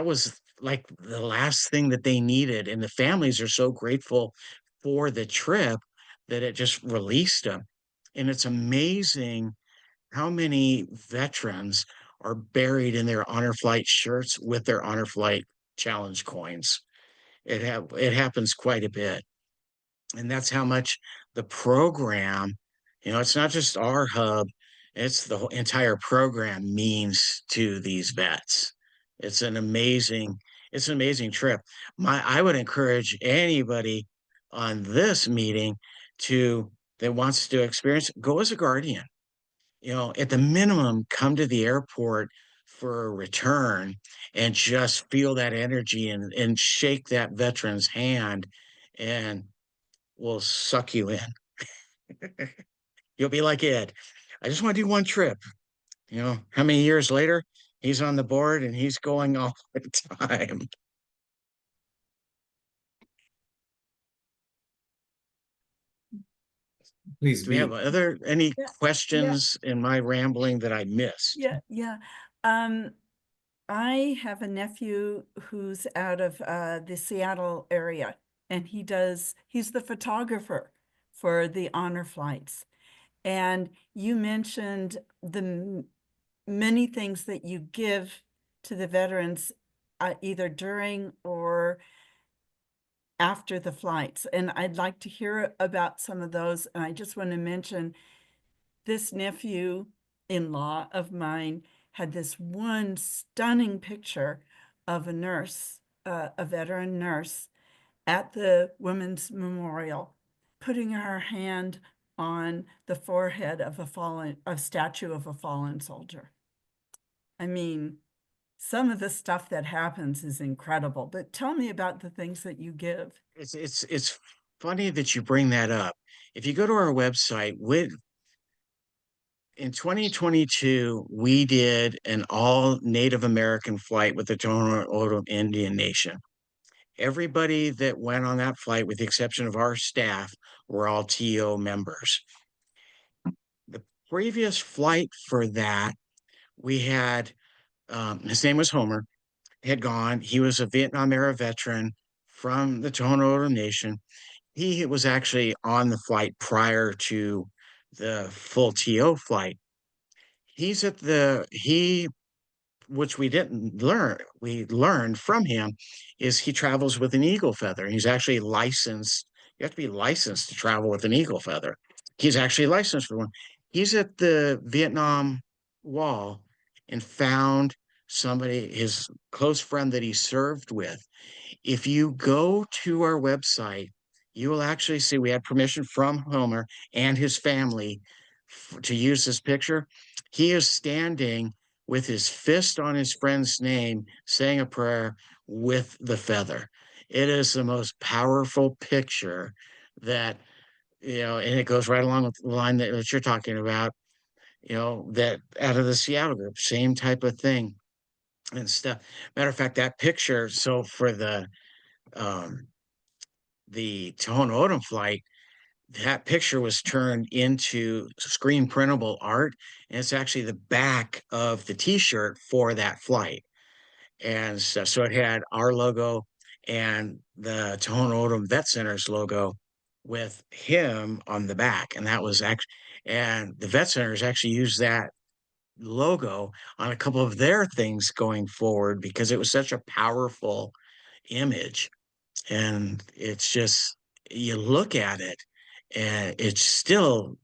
C: was like the last thing that they needed, and the families are so grateful for the trip that it just released them. And it's amazing how many veterans are buried in their honor flight shirts with their honor flight challenge coins. It happens quite a bit, and that's how much the program, it's not just our hub, it's the whole entire program means to these vets. It's an amazing trip. I would encourage anybody on this meeting that wants to experience, go as a guardian. At the minimum, come to the airport for a return and just feel that energy and shake that veteran's hand, and we'll suck you in. You'll be like, Ed, I just want to do one trip. How many years later, he's on the board and he's going all the time.
B: Please
C: Do we have any
G: Yeah,
C: questions in my rambling that I missed?
G: Yeah. I have a nephew who's out of the Seattle area, and he's the photographer for the honor flights. And you mentioned the many things that you give to the veterans, either during or after the flights. And I'd like to hear about some of those. And I just want to mention this nephew-in-law of mine had this one stunning picture of a nurse, a veteran nurse, at the Women's Memorial, putting her hand on the forehead of a statue of a fallen soldier. I mean, some of the stuff that happens is incredible, but tell me about the things that you give.
C: It's funny that you bring that up. If you go to our website, in 2022, we did an all Native American flight with the Tohono O'odham Indian Nation. Everybody that went on that flight, with the exception of our staff, were all TO members. The previous flight for that, we had, his name was Homer, had gone. He was a Vietnam era veteran from the Tohono O'odham Nation. He was actually on the flight prior to the full TO flight. Which we didn't learn, we learned from him, is he travels with an eagle feather. He's actually licensed. You have to be licensed to travel with an eagle feather. He's actually licensed for one. He's at the Vietnam Wall and found his close friend that he served with. If you go to our website, you will actually see we had permission from Homer and his family to use this picture. He is standing with his fist on his friend's name, saying a prayer with the feather. It is the most powerful picture that, and it goes right along with the line that you're talking about, that out of the Seattle group, same type of thing and stuff. Matter of fact, that picture, so for the Tohono O'odham flight, that picture was turned into screen printable art, and it's actually the back of the t-shirt for that flight. And so it had our logo and the Tohono O'odham Vet Center's logo with him on the back. And that was actually, and the Vet Centers actually used that logo on a couple of their things going forward because it was such a powerful image. And it's just, you look at it and it's still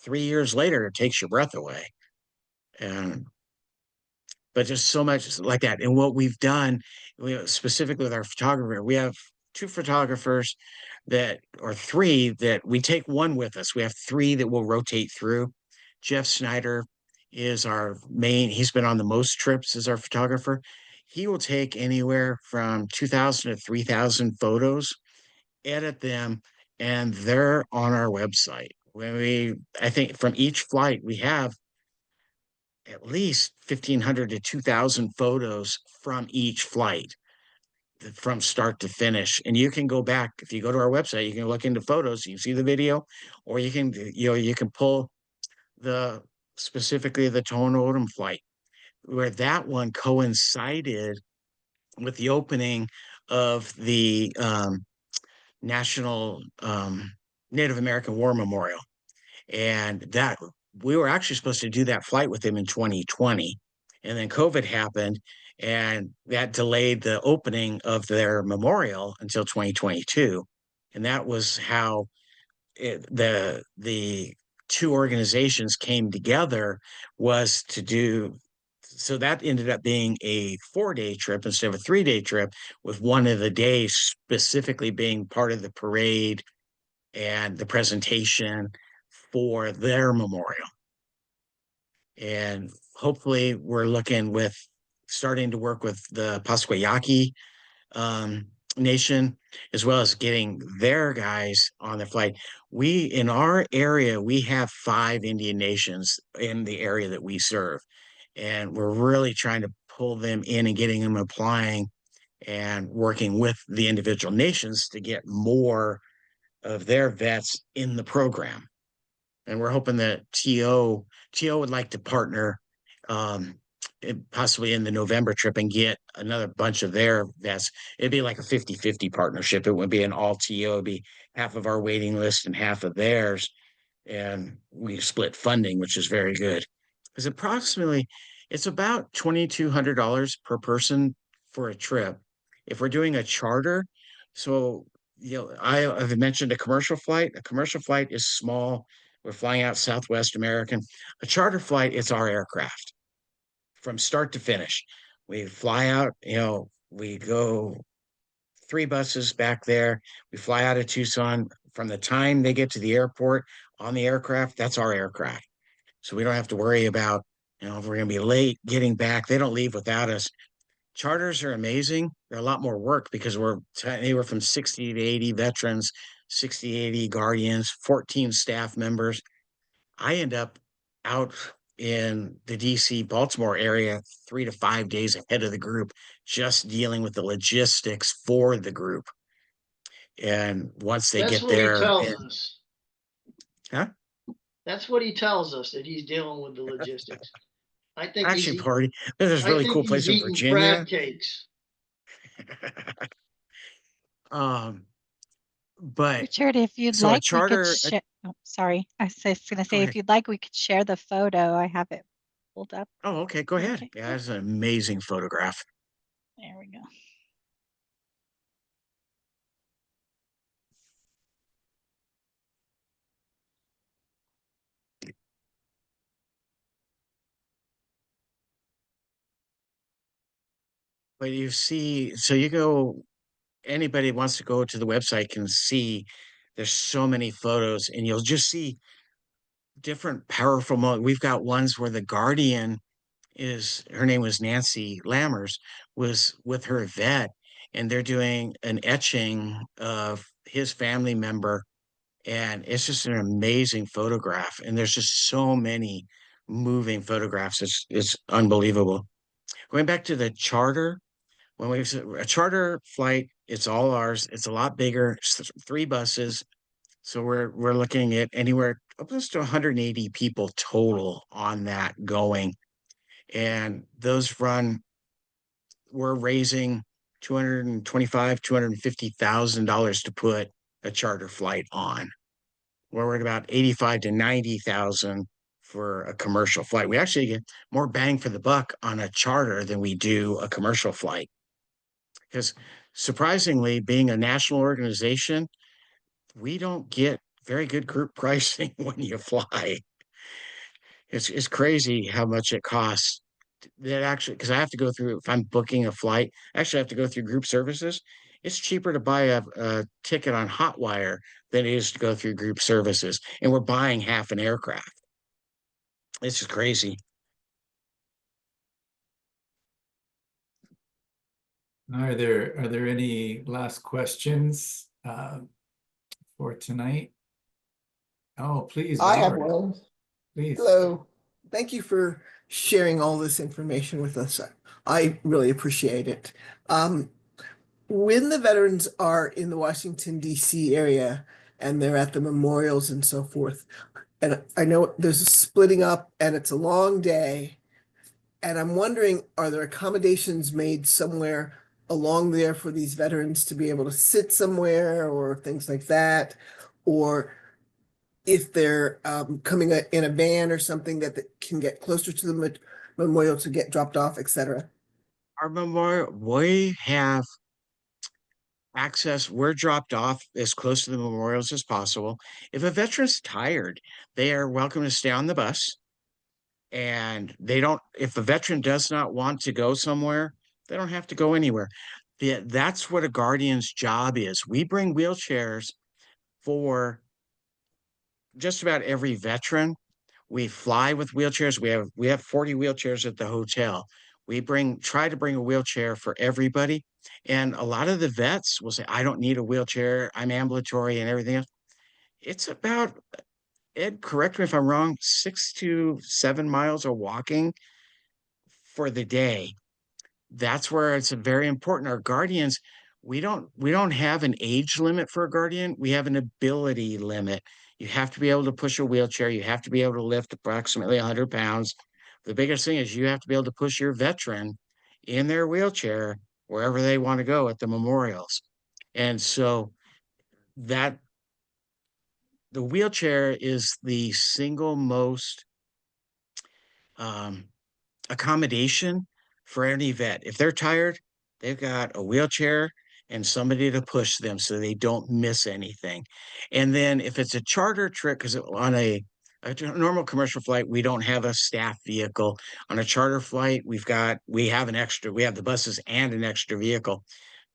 C: 3 years later, it takes your breath away. And but just so much like that. And what we've done, specifically with our photographer, we have two photographers or three that we take one with us. We have three that will rotate through. Jeff Snyder is our main, he's been on the most trips as our photographer. He will take anywhere from 2,000 to 3,000 photos, edit them, and they're on our website. I think from each flight, we have at least 1,500 to 2,000 photos from each flight from start to finish. And you can go back, if you go to our website, you can look into photos, you can see the video, or you can pull specifically the Tohono O'odham flight, where that one coincided with the opening of the National Native American War Memorial. And that we were actually supposed to do that flight with him in 2020. And then COVID happened, and that delayed the opening of their memorial until 2022. And that was how the two organizations came together, was to do. So that ended up being a 4-day trip instead of a 3-day trip, with one of the days specifically being part of the parade and the presentation for their memorial. And hopefully we're starting to work with the Pascua Yaqui Nation, as well as getting their guys on the flight. In our area, we have 5 Indian nations in the area that we serve. And we're really trying to pull them in and getting them applying and working with the individual nations to get more of their vets in the program. And we're hoping that TO would like to partner possibly in the November trip and get another bunch of their vets. It'd be like a 50-50 partnership. It wouldn't be an all TO, it'd be half of our waiting list and half of theirs. And we split funding, which is very good. Because it's about $2,200 per person for a trip. If we're doing a charter, so I've mentioned a commercial flight. A commercial flight is small. We're flying out Southwest American. A charter flight, it's our aircraft from start to finish. We fly out, we go 3 buses back there. We fly out of Tucson. From the time they get to the airport on the aircraft, that's our aircraft. So we don't have to worry about, if we're going to be late getting back. They don't leave without us. Charters are amazing. They're a lot more work because we're anywhere from 60 to 80 veterans, 60 to 80 guardians, 14 staff members. I end up out in the DC Baltimore area 3 to 5 days ahead of the group, just dealing with the logistics for the group. And once they
E: That's
C: get
E: what he
C: there,
E: tells us.
C: Huh?
E: That's what he tells us, that he's dealing with the logistics. I think
C: actually
E: he's,
C: party. There's a
E: I
C: really
E: think
C: cool
E: he's
C: place in
E: eating
C: Virginia.
E: crab cakes.
C: But
H: Richard, if you'd
C: so a
H: like, we could
C: charter.
H: share. Oh, sorry. I was going to
C: Go
H: say, if
C: ahead.
H: you'd like, we could share the photo. I have it pulled up.
C: Oh, okay. Go ahead.
H: Okay,
C: Yeah,
H: cool.
C: it's an amazing photograph.
H: There we go.
C: But you see, anybody wants to go to the website can see there's so many photos, and you'll just see different powerful moments. We've got ones where the Guardian her name was Nancy Lammers, was with her vet, and they're doing an etching of his family member. And it's just an amazing photograph. And there's just so many moving photographs. It's unbelievable. Going back to the charter, when we a charter flight, it's all ours. It's a lot bigger. It's 3 buses. So we're looking at anywhere close to 180 people total on that going. And those run, we're raising $250,000 to put a charter flight on. We're at about 85 to 90,000 for a commercial flight. We actually get more bang for the buck on a charter than we do a commercial flight. Because surprisingly, being a national organization, we don't get very good group pricing when you fly. It's crazy how much it costs. That actually, because I have to go through, if I'm booking a flight, actually I have to go through group services. It's cheaper to buy a ticket on Hotwire than it is to go through group services. And we're buying half an aircraft. It's just crazy.
B: Are there any last questions for tonight? Oh, please,
I: I have
B: Valerie,
I: one.
B: please.
I: Hello. Thank you for sharing all this information with us. I really appreciate it. When the veterans are in the Washington, D.C. area and they're at the memorials and so forth, and I know there's a splitting up and it's a long day, and I'm wondering, are there accommodations made somewhere along there for these veterans to be able to sit somewhere or things like that? Or if they're coming in a van or something that can get closer to the memorial to get dropped off, etc.
C: Our memorial, we have access. We're dropped off as close to the memorials as possible. If a veteran's tired, they are welcome to stay on the bus. And they don't, if a veteran does not want to go somewhere, they don't have to go anywhere. That's what a guardian's job is. We bring wheelchairs for just about every veteran. We fly with wheelchairs. We have 40 wheelchairs at the hotel. We try to bring a wheelchair for everybody. And a lot of the vets will say, I don't need a wheelchair. I'm ambulatory and everything else. It's about, Ed, correct me if I'm wrong, 6 to 7 miles of walking for the day. That's where it's very important. Our guardians, we don't have an age limit for a guardian. We have an ability limit. You have to be able to push a wheelchair. You have to be able to lift approximately 100 pounds. The biggest thing is you have to be able to push your veteran in their wheelchair wherever they want to go at the memorials. And so that the wheelchair is the single most accommodation for any vet. If they're tired, they've got a wheelchair and somebody to push them so they don't miss anything. And then if it's a charter trip, because on a normal commercial flight, we don't have a staff vehicle. On a charter flight, we have the buses and an extra vehicle.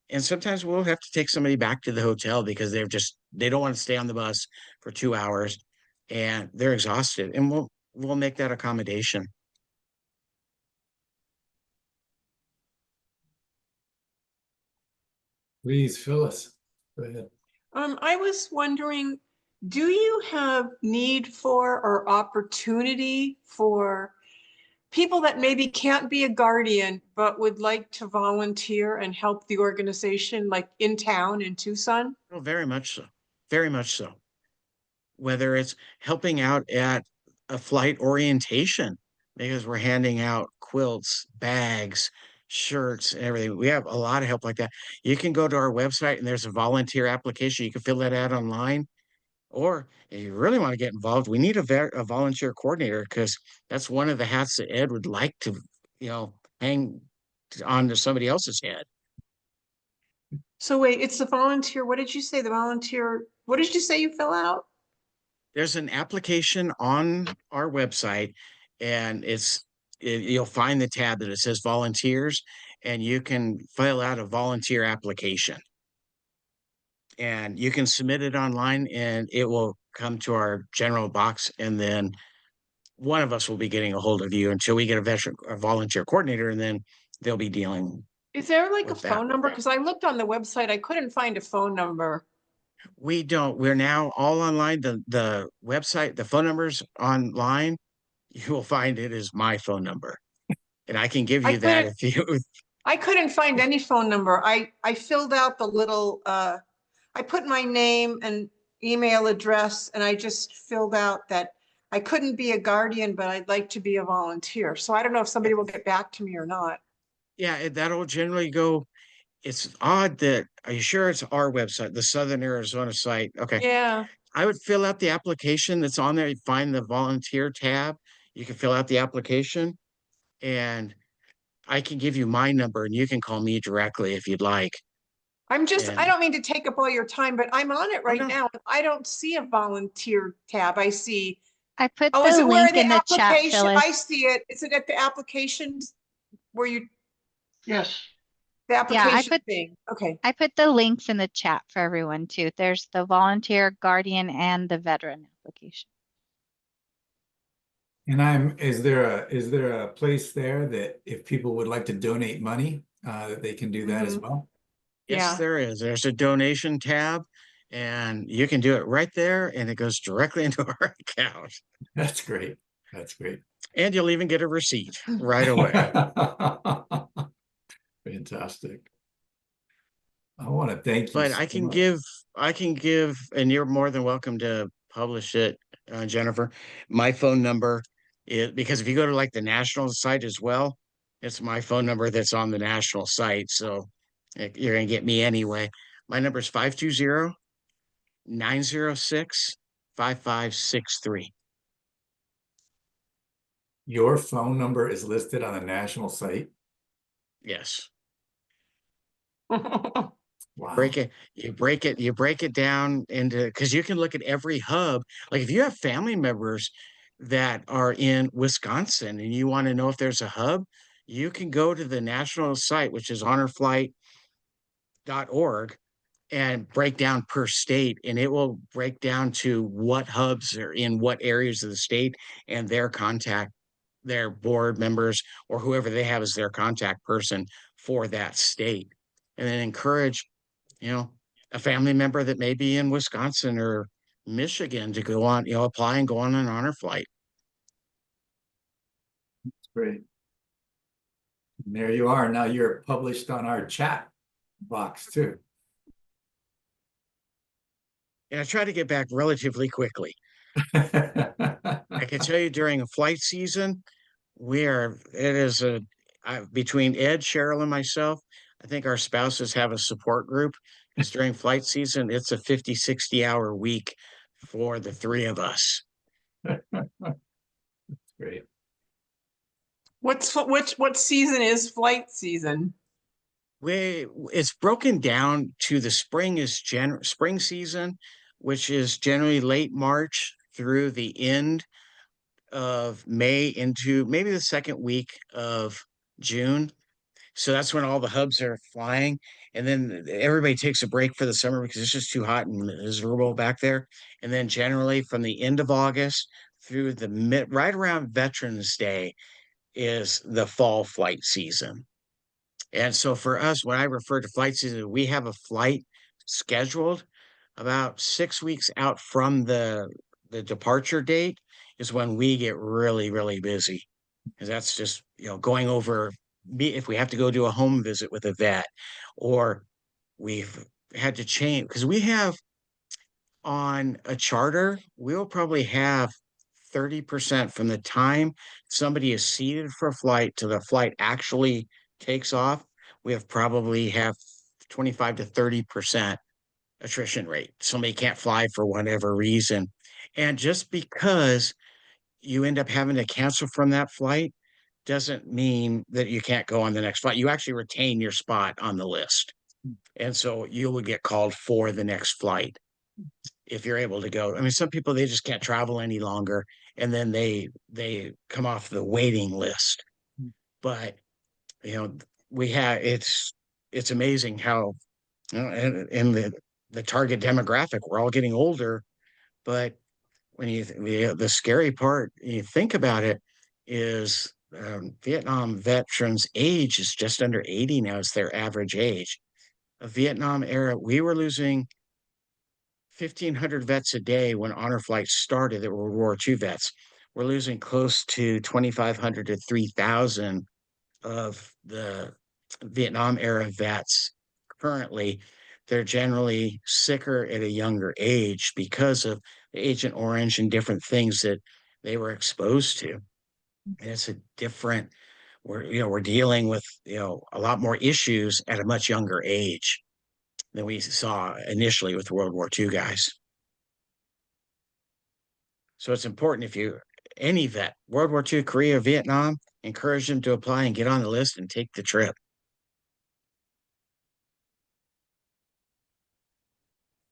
C: And sometimes we'll have to take somebody back to the hotel because they don't want to stay on the bus for 2 hours and they're exhausted. And we'll make that accommodation.
B: Please, Phyllis, go ahead.
J: I was wondering, do you have need for or opportunity for people that maybe can't be a guardian, but would like to volunteer and help the organization, like in town in Tucson?
C: Oh, very much so. Very much so. Whether it's helping out at a flight orientation, because we're handing out quilts, bags, shirts, and everything. We have a lot of help like that. You can go to our website and there's a volunteer application. You can fill that out online. Or if you really want to get involved, we need a volunteer coordinator because that's one of the hats that Ed would like to, hang on to somebody else's head.
J: So wait, it's the volunteer. What did you say? The volunteer, what did you say you fill out?
C: There's an application on our website and you'll find the tab that it says volunteers and you can fill out a volunteer application. And you can submit it online and it will come to our general box and then one of us will be getting a hold of you until we get a volunteer coordinator and then they'll be dealing
J: Is there like a
C: with that
J: phone number?
C: program.
J: Because I looked on the website, I couldn't find a phone number.
C: We don't, we're now all online. The website, the phone numbers online, you will find it is my phone number. And I can give
J: I
C: you that
J: couldn't-
C: if you,
J: I couldn't find any phone number. I filled out the little, I put my name and email address, and I just filled out that I couldn't be a guardian, but I'd like to be a volunteer. So I don't know if somebody will get back to me or not.
C: yeah, that'll generally go. It's odd that, are you sure it's our website, the Southern Arizona site? Okay.
J: Yeah.
C: I would fill out the application that's on there. You find the volunteer tab. You can fill out the application and I can give you my number and you can call me directly if you'd like.
J: I
C: And-
J: don't mean to take up all your time, but I'm on it right
C: no.
J: now. I don't see a volunteer tab. I see,
H: I put
J: oh, is
H: the
J: it where
H: link
J: the
H: in the chat,
J: application?
H: Phyllis.
J: I see it. Is it at the applications where you,
E: Yes.
J: the application
H: put-
J: thing? Okay.
H: I put the links in the chat for everyone too. There's the volunteer, guardian, and the veteran application.
B: And is there a place there that if people would like to donate money, that they can do that as
J: Mhm.
B: well?
C: Yes,
J: Yeah.
C: there is. There's a donation tab and you can do it right there and it goes directly into our account.
B: That's great. That's great.
C: And you'll even get a receipt right away.
B: Fantastic. I want to thank you.
C: But
B: so
C: I can
B: much.
C: give, and you're more than welcome to publish it, Jennifer. My phone number is, because if you go to like the national site as well, it's my phone number that's on the national site. So you're gonna get me anyway. My number is 520-906-5563.
B: Your phone number is listed on the national site.
C: Yes.
B: Wow.
C: You break it down into, because you can look at every hub. Like if you have family members that are in Wisconsin and you want to know if there's a hub, you can go to the national site, which is honorflight.org, and break down per state, and it will break down to what hubs are in what areas of the state and their board members or whoever they have as their contact person for that state. And then encourage, a family member that may be in Wisconsin or Michigan to go on, apply and go on an honor flight.
B: Great. And there you are. Now you're published on our chat box too.
C: And I try to get back relatively quickly. I can tell you during a flight season, between Ed, Cheryl, and myself, I think our spouses have a support group. Because during flight season, it's a 50, 60-hour week for the three of us.
B: Great.
J: What season is flight season?
C: It's broken down to the spring season, which is generally late March through the end of May into maybe the second week of June. So that's when all the hubs are flying. And then everybody takes a break for the summer because it's just too hot and miserable back there. And then generally from the end of August through right around Veterans Day is the fall flight season. And so for us, when I refer to flight season, we have a flight scheduled about 6 weeks out from the departure date is when we get really, really busy. Because that's just, going over, if we have to go do a home visit with a vet, or we've had to change, because we have on a charter, we'll probably have 30% from the time somebody is seated for a flight to the flight actually takes off. We probably have 25 to 30% attrition rate. Somebody can't fly for whatever reason. And just because you end up having to cancel from that flight doesn't mean that you can't go on the next flight. You actually retain your spot on the list. And so you will get called for the next flight if you're able to go. I mean, some people, they just can't travel any longer and then they come off the waiting list. But, it's amazing how, in the target demographic, we're all getting older, but when the scary part, you think about it, is Vietnam veterans' age is just under 80 now. It's their average age. A Vietnam era, we were losing 1,500 vets a day when honor flights started that were World War II vets. We're losing close to 2,500 to 3,000 of the Vietnam era vets currently. They're generally sicker at a younger age because of Agent Orange and different things that they were exposed to. And it's a different, we're dealing with, a lot more issues at a much younger age than we saw initially with World War II guys. So it's important if you, any vet, World War II, Korea, Vietnam, encourage them to apply and get on the list and take the trip.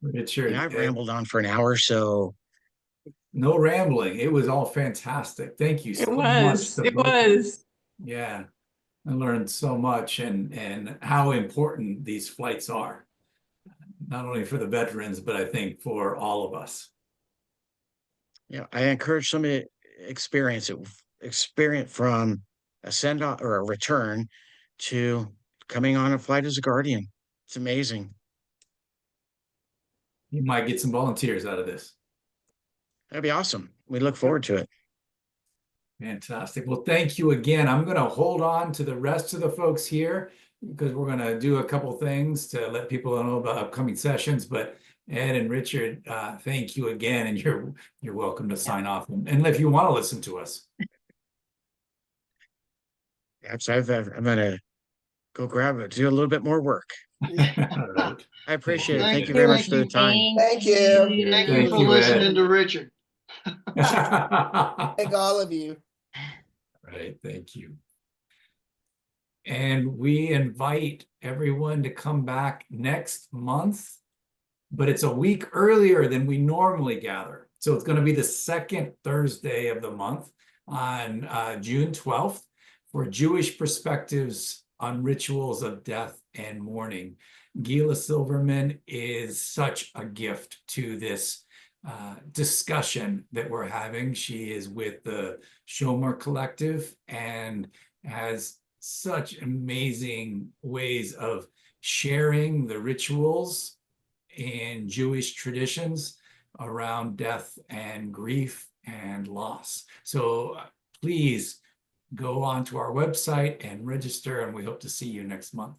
B: Richard,
C: And I've rambled on for an hour, so
B: no rambling. It was all fantastic. Thank you
J: It
B: so much.
J: was,
B: to
J: it
B: both.
J: was.
B: Yeah, I learned so much and how important these flights are, not only for the veterans, but I think for all of us.
C: I encourage somebody to experience from a send off or a return to coming on a flight as a guardian. It's amazing.
B: You might get some volunteers out of this.
C: That'd be awesome. We look forward to it.
B: Fantastic. Well, thank you again. I'm going to hold on to the rest of the folks here because we're going to do a couple things to let people know about upcoming sessions. But Ed and Richard, thank you again, and you're welcome to sign off. And if you want to listen to us.
C: Absolutely. I'm going to go grab it, do a little bit more work.
B: All right.
C: I appreciate it.
E: Thank
C: Thank you
E: you.
C: very much for the time.
I: Thank you.
E: Thank you
B: Thank
E: for
B: you,
E: listening
B: Ed.
E: to Richard.
I: Thank all of you.
B: Right, thank you. And we invite everyone to come back next month, but it's a week earlier than we normally gather. So it's going to be the second Thursday of the month on June 12th for Jewish Perspectives on Rituals of Death and Mourning. Gila Silverman is such a gift to this discussion that we're having. She is with the Shomer Collective and has such amazing ways of sharing the rituals in Jewish traditions around death and grief and loss. So please go on to our website and register, and we hope to see you next month.